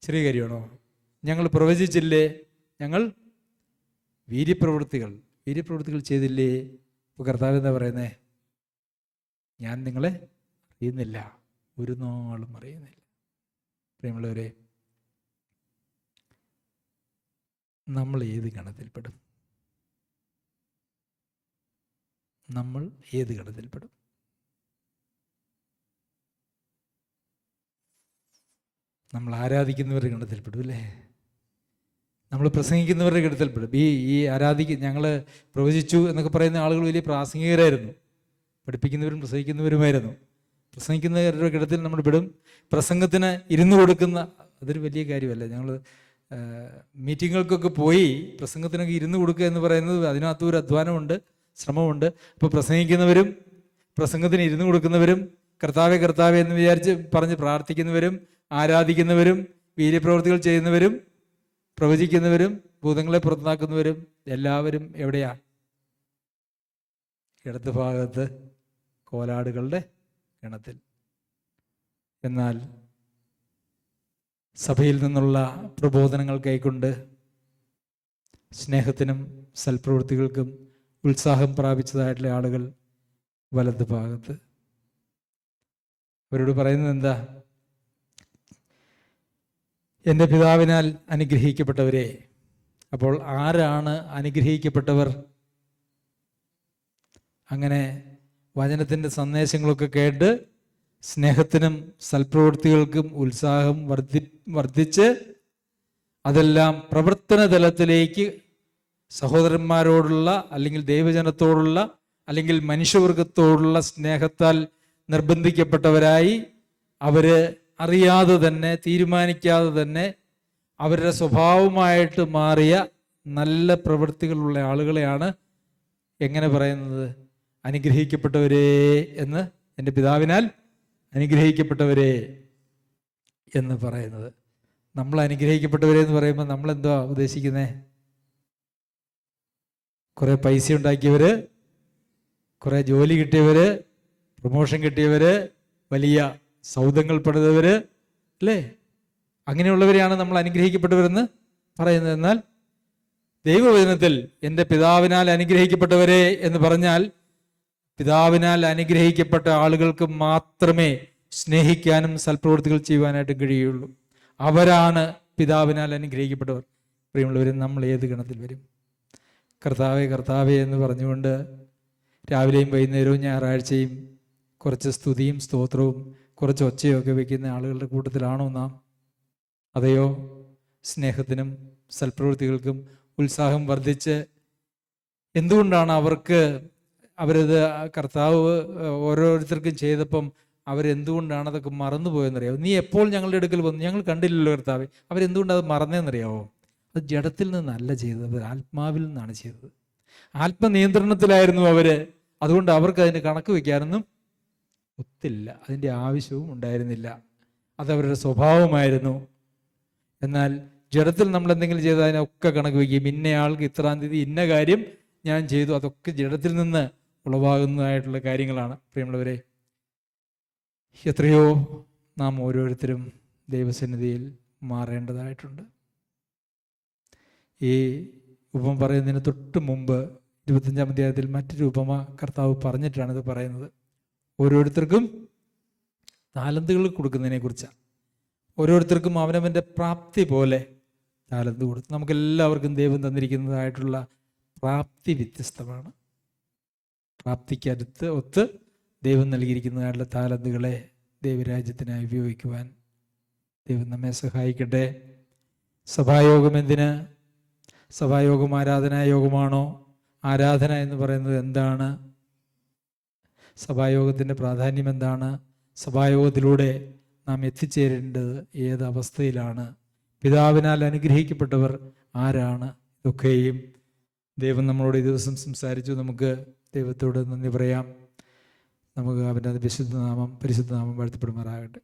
ചെറിയ കാര്യമാണോ? ഞങ്ങൾ പ്രവചിച്ചില്ലേ? ഞങ്ങൾ വീര്യപ്രവൃത്തികൾ ചെയ്തില്ലേ? ഇപ്പോൾ കർത്താവ് എന്താ പറയുന്നേ? ഞാൻ നിങ്ങളെ അറിയുന്നില്ല, ഒരു നാളും അറിയുന്നില്ല. പ്രിയമുള്ളവരെ, നമ്മൾ ഏത് ഗണത്തിൽപ്പെടും? നമ്മൾ ഏത് ഗണത്തിൽപ്പെടും? നമ്മൾ ആരാധിക്കുന്നവരുടെ ഗണത്തിൽപ്പെടും അല്ലേ? നമ്മൾ പ്രസംഗിക്കുന്നവരുടെ ഗണത്തിൽപ്പെടും. ഞങ്ങൾ പ്രവചിച്ചു എന്നൊക്കെ പറയുന്ന ആളുകൾ വലിയ പ്രാസംഗികരായിരുന്നു, പഠിപ്പിക്കുന്നവരും പ്രസംഗിക്കുന്നവരുമായിരുന്നു. പ്രസംഗിക്കുന്നവരുടെ ഗണത്തിൽ നമ്മൾ പെടും. പ്രസംഗത്തിന് ഇരുന്ന് കൊടുക്കുന്ന, അതൊരു വലിയ കാര്യമല്ല. ഞങ്ങൾ മീറ്റിങ്ങുകൾക്കൊക്കെ പോയി പ്രസംഗത്തിനൊക്കെ ഇരുന്ന് കൊടുക്കുക എന്ന് പറയുന്നത് അതിനകത്ത് ഒരു അധ്വാനമുണ്ട്, ശ്രമമുണ്ട്. അപ്പോൾ പ്രസംഗിക്കുന്നവരും പ്രസംഗത്തിന് ഇരുന്ന് കൊടുക്കുന്നവരും കർത്താവെ കർത്താവെ എന്ന് വിചാരിച്ച് പറഞ്ഞ് പ്രാർത്ഥിക്കുന്നവരും ആരാധിക്കുന്നവരും വീര്യപ്രവൃത്തികൾ ചെയ്യുന്നവരും പ്രവചിക്കുന്നവരും ഭൂതങ്ങളെ പുറത്താക്കുന്നവരും എല്ലാവരും എവിടെയാ? ഇടത് ഭാഗത്ത് കോലാടുകളുടെ ഗണത്തിൽ. എന്നാൽ സഭയിൽ നിന്നുള്ള പ്രബോധനങ്ങൾ കൈക്കൊണ്ട് സ്നേഹത്തിനും സൽപ്രവൃത്തികൾക്കും ഉത്സാഹം പ്രാപിച്ചതായിട്ടുള്ള ആളുകൾ വലത് ഭാഗത്ത്. അവരോട് പറയുന്നത് എന്താ? എൻ്റെ പിതാവിനാൽ അനുഗ്രഹിക്കപ്പെട്ടവരെ. അപ്പോൾ ആരാണ് അനുഗ്രഹിക്കപ്പെട്ടവർ? അങ്ങനെ വചനത്തിൻ്റെ സന്ദേശങ്ങളൊക്കെ കേട്ട് സ്നേഹത്തിനും സൽപ്രവൃത്തികൾക്കും ഉത്സാഹം വർദ്ധിച്ച് അതെല്ലാം പ്രവർത്തന തലത്തിലേക്ക് സഹോദരന്മാരോടുള്ള അല്ലെങ്കിൽ ദൈവജനത്തോടുള്ള അല്ലെങ്കിൽ മനുഷ്യവർഗത്തോടുള്ള സ്നേഹത്താൽ നിർബന്ധിക്കപ്പെട്ടവരായി അവര് അറിയാതെ തന്നെ തീരുമാനിക്കാതെ തന്നെ അവരുടെ സ്വഭാവമായിട്ട് മാറിയ നല്ല പ്രവൃത്തികളുള്ള ആളുകളെയാണ് എങ്ങനെ പറയുന്നത്? അനുഗ്രഹിക്കപ്പെട്ടവരേ എന്ന്. എൻ്റെ പിതാവിനാൽ അനുഗ്രഹിക്കപ്പെട്ടവരേ എന്ന് പറയുന്നത്. നമ്മൾ അനുഗ്രഹിക്കപ്പെട്ടവരെ എന്ന് പറയുമ്പോൾ നമ്മൾ എന്താ ഉദ്ദേശിക്കുന്നത്? കുറെ പൈസ ഉണ്ടാക്കിയവര്, കുറെ ജോലി കിട്ടിയവര്, പ്രൊമോഷൻ കിട്ടിയവര്, വലിയ സൗധങ്ങൾ പണിതവര് അല്ലേ? അങ്ങനെയുള്ളവരെയാണ് നമ്മൾ അനുഗ്രഹിക്കപ്പെട്ടവരെന്ന് പറയുന്നത്. എന്നാൽ ദൈവവചനത്തിൽ എൻ്റെ പിതാവിനാൽ അനുഗ്രഹിക്കപ്പെട്ടവരെ എന്ന് പറഞ്ഞാൽ പിതാവിനാൽ അനുഗ്രഹിക്കപ്പെട്ട ആളുകൾക്ക് മാത്രമേ സ്നേഹിക്കാനും സൽപ്രവൃത്തികൾ ചെയ്യുവാനായിട്ടും കഴിയുള്ളൂ. അവരാണ് പിതാവിനാൽ അനുഗ്രഹിക്കപ്പെട്ടവർ. പ്രിയമുള്ളവർ, നമ്മൾ ഏത് ഗണത്തിൽ വരും? കർത്താവേ കർത്താവേ എന്ന് പറഞ്ഞുകൊണ്ട് രാവിലെയും വൈകുന്നേരവും ഞായറാഴ്ചയും കുറച്ച് സ്തുതിയും സ്തോത്രവും കുറച്ച് ഒച്ചയൊക്കെ വയ്ക്കുന്ന ആളുകളുടെ കൂട്ടത്തിലാണോ നാം? അതെയോ സ്നേഹത്തിനും സൽപ്രവൃത്തികൾക്കും ഉത്സാഹം വർദ്ധിച്ച് എന്തുകൊണ്ടാണ് അവരത് കർത്താവ് ഓരോരുത്തർക്കും ചെയ്തപ്പം അവരെന്തുകൊണ്ടാണ് അതൊക്കെ മറന്നുപോയെന്നറിയാമോ? നീ എപ്പോൾ ഞങ്ങളുടെ അടുക്കൽ വന്നു? ഞങ്ങൾ കണ്ടില്ലല്ലോ കർത്താവെ. അവരെന്തുകൊണ്ടത് മറന്നേന്നറിയാമോ? അത് ജഡത്തിൽ നിന്നല്ല ചെയ്തത്, അവർ ആത്മാവിൽ നിന്നാണ് ചെയ്തത്. ആത്മനിയന്ത്രണത്തിലായിരുന്നു അവര്. അതുകൊണ്ട് അവർക്ക് അതിന് കണക്ക് വയ്ക്കാനൊന്നും ഒത്തില്ല, അതിൻ്റെ ആവശ്യവും ഉണ്ടായിരുന്നില്ല. അതവരുടെ സ്വഭാവമായിരുന്നു. എന്നാൽ ജഡത്തിൽ നമ്മൾ എന്തെങ്കിലും ചെയ്താൽ അതിനൊക്കെ കണക്ക് വയ്ക്കും. ഇന്നയാൾക്ക് ഇത്രാം തീയതി ഇന്ന കാര്യം ഞാൻ ചെയ്തു. അതൊക്കെ ജഡത്തിൽ നിന്ന് ഉളവാകുന്നതായിട്ടുള്ള കാര്യങ്ങളാണ്. പ്രിയമുള്ളവരെ, എത്രയോ നാം ഓരോരുത്തരും ദൈവസന്നിധിയിൽ മാറേണ്ടതായിട്ടുണ്ട്. ഈ ഉപമ പറയുന്നതിന് തൊട്ട് മുമ്പ് 25-ാം അധ്യായത്തിൽ മറ്റൊരു ഉപമ കർത്താവ് പറഞ്ഞിട്ടാണ് ഇത് പറയുന്നത്. ഓരോരുത്തർക്കും താലന്തുകൾ കൊടുക്കുന്നതിനെ കുറിച്ചാണ്. ഓരോരുത്തർക്കും അവനവൻ്റെ പ്രാപ്തി പോലെ താലന്ത് കൊടുത്തു. നമുക്കെല്ലാവർക്കും ദൈവം തന്നിരിക്കുന്നതായിട്ടുള്ള പ്രാപ്തി വ്യത്യസ്തമാണ്. പ്രാപ്തിക്കടുത്ത് ഒത്ത് ദൈവം നൽകിയിരിക്കുന്നതായിട്ടുള്ള താലന്തുകളെ ദൈവരാജ്യത്തിനായി ഉപയോഗിക്കുവാൻ ദൈവം നമ്മെ സഹായിക്കട്ടെ. സഭായോഗം എന്തിന്? സഭായോഗം ആരാധനായോഗമാണോ? ആരാധന എന്ന് പറയുന്നത് എന്താണ്? സഭായോഗത്തിൻ്റെ പ്രാധാന്യം എന്താണ്? സഭായോഗത്തിലൂടെ നാം എത്തിച്ചേരേണ്ടത് ഏത് അവസ്ഥയിലാണ്? പിതാവിനാൽ അനുഗ്രഹിക്കപ്പെട്ടവർ ആരാണ്? ഇതൊക്കെയും ദൈവം നമ്മളോട് ഈ ദിവസം സംസാരിച്ചു. നമുക്ക് ദൈവത്തോട് നന്ദി പറയാം. നമുക്ക് അവൻ്റെ പരിശുദ്ധനാമം വാഴ്ത്തപ്പെടുമാറാകട്ടെ.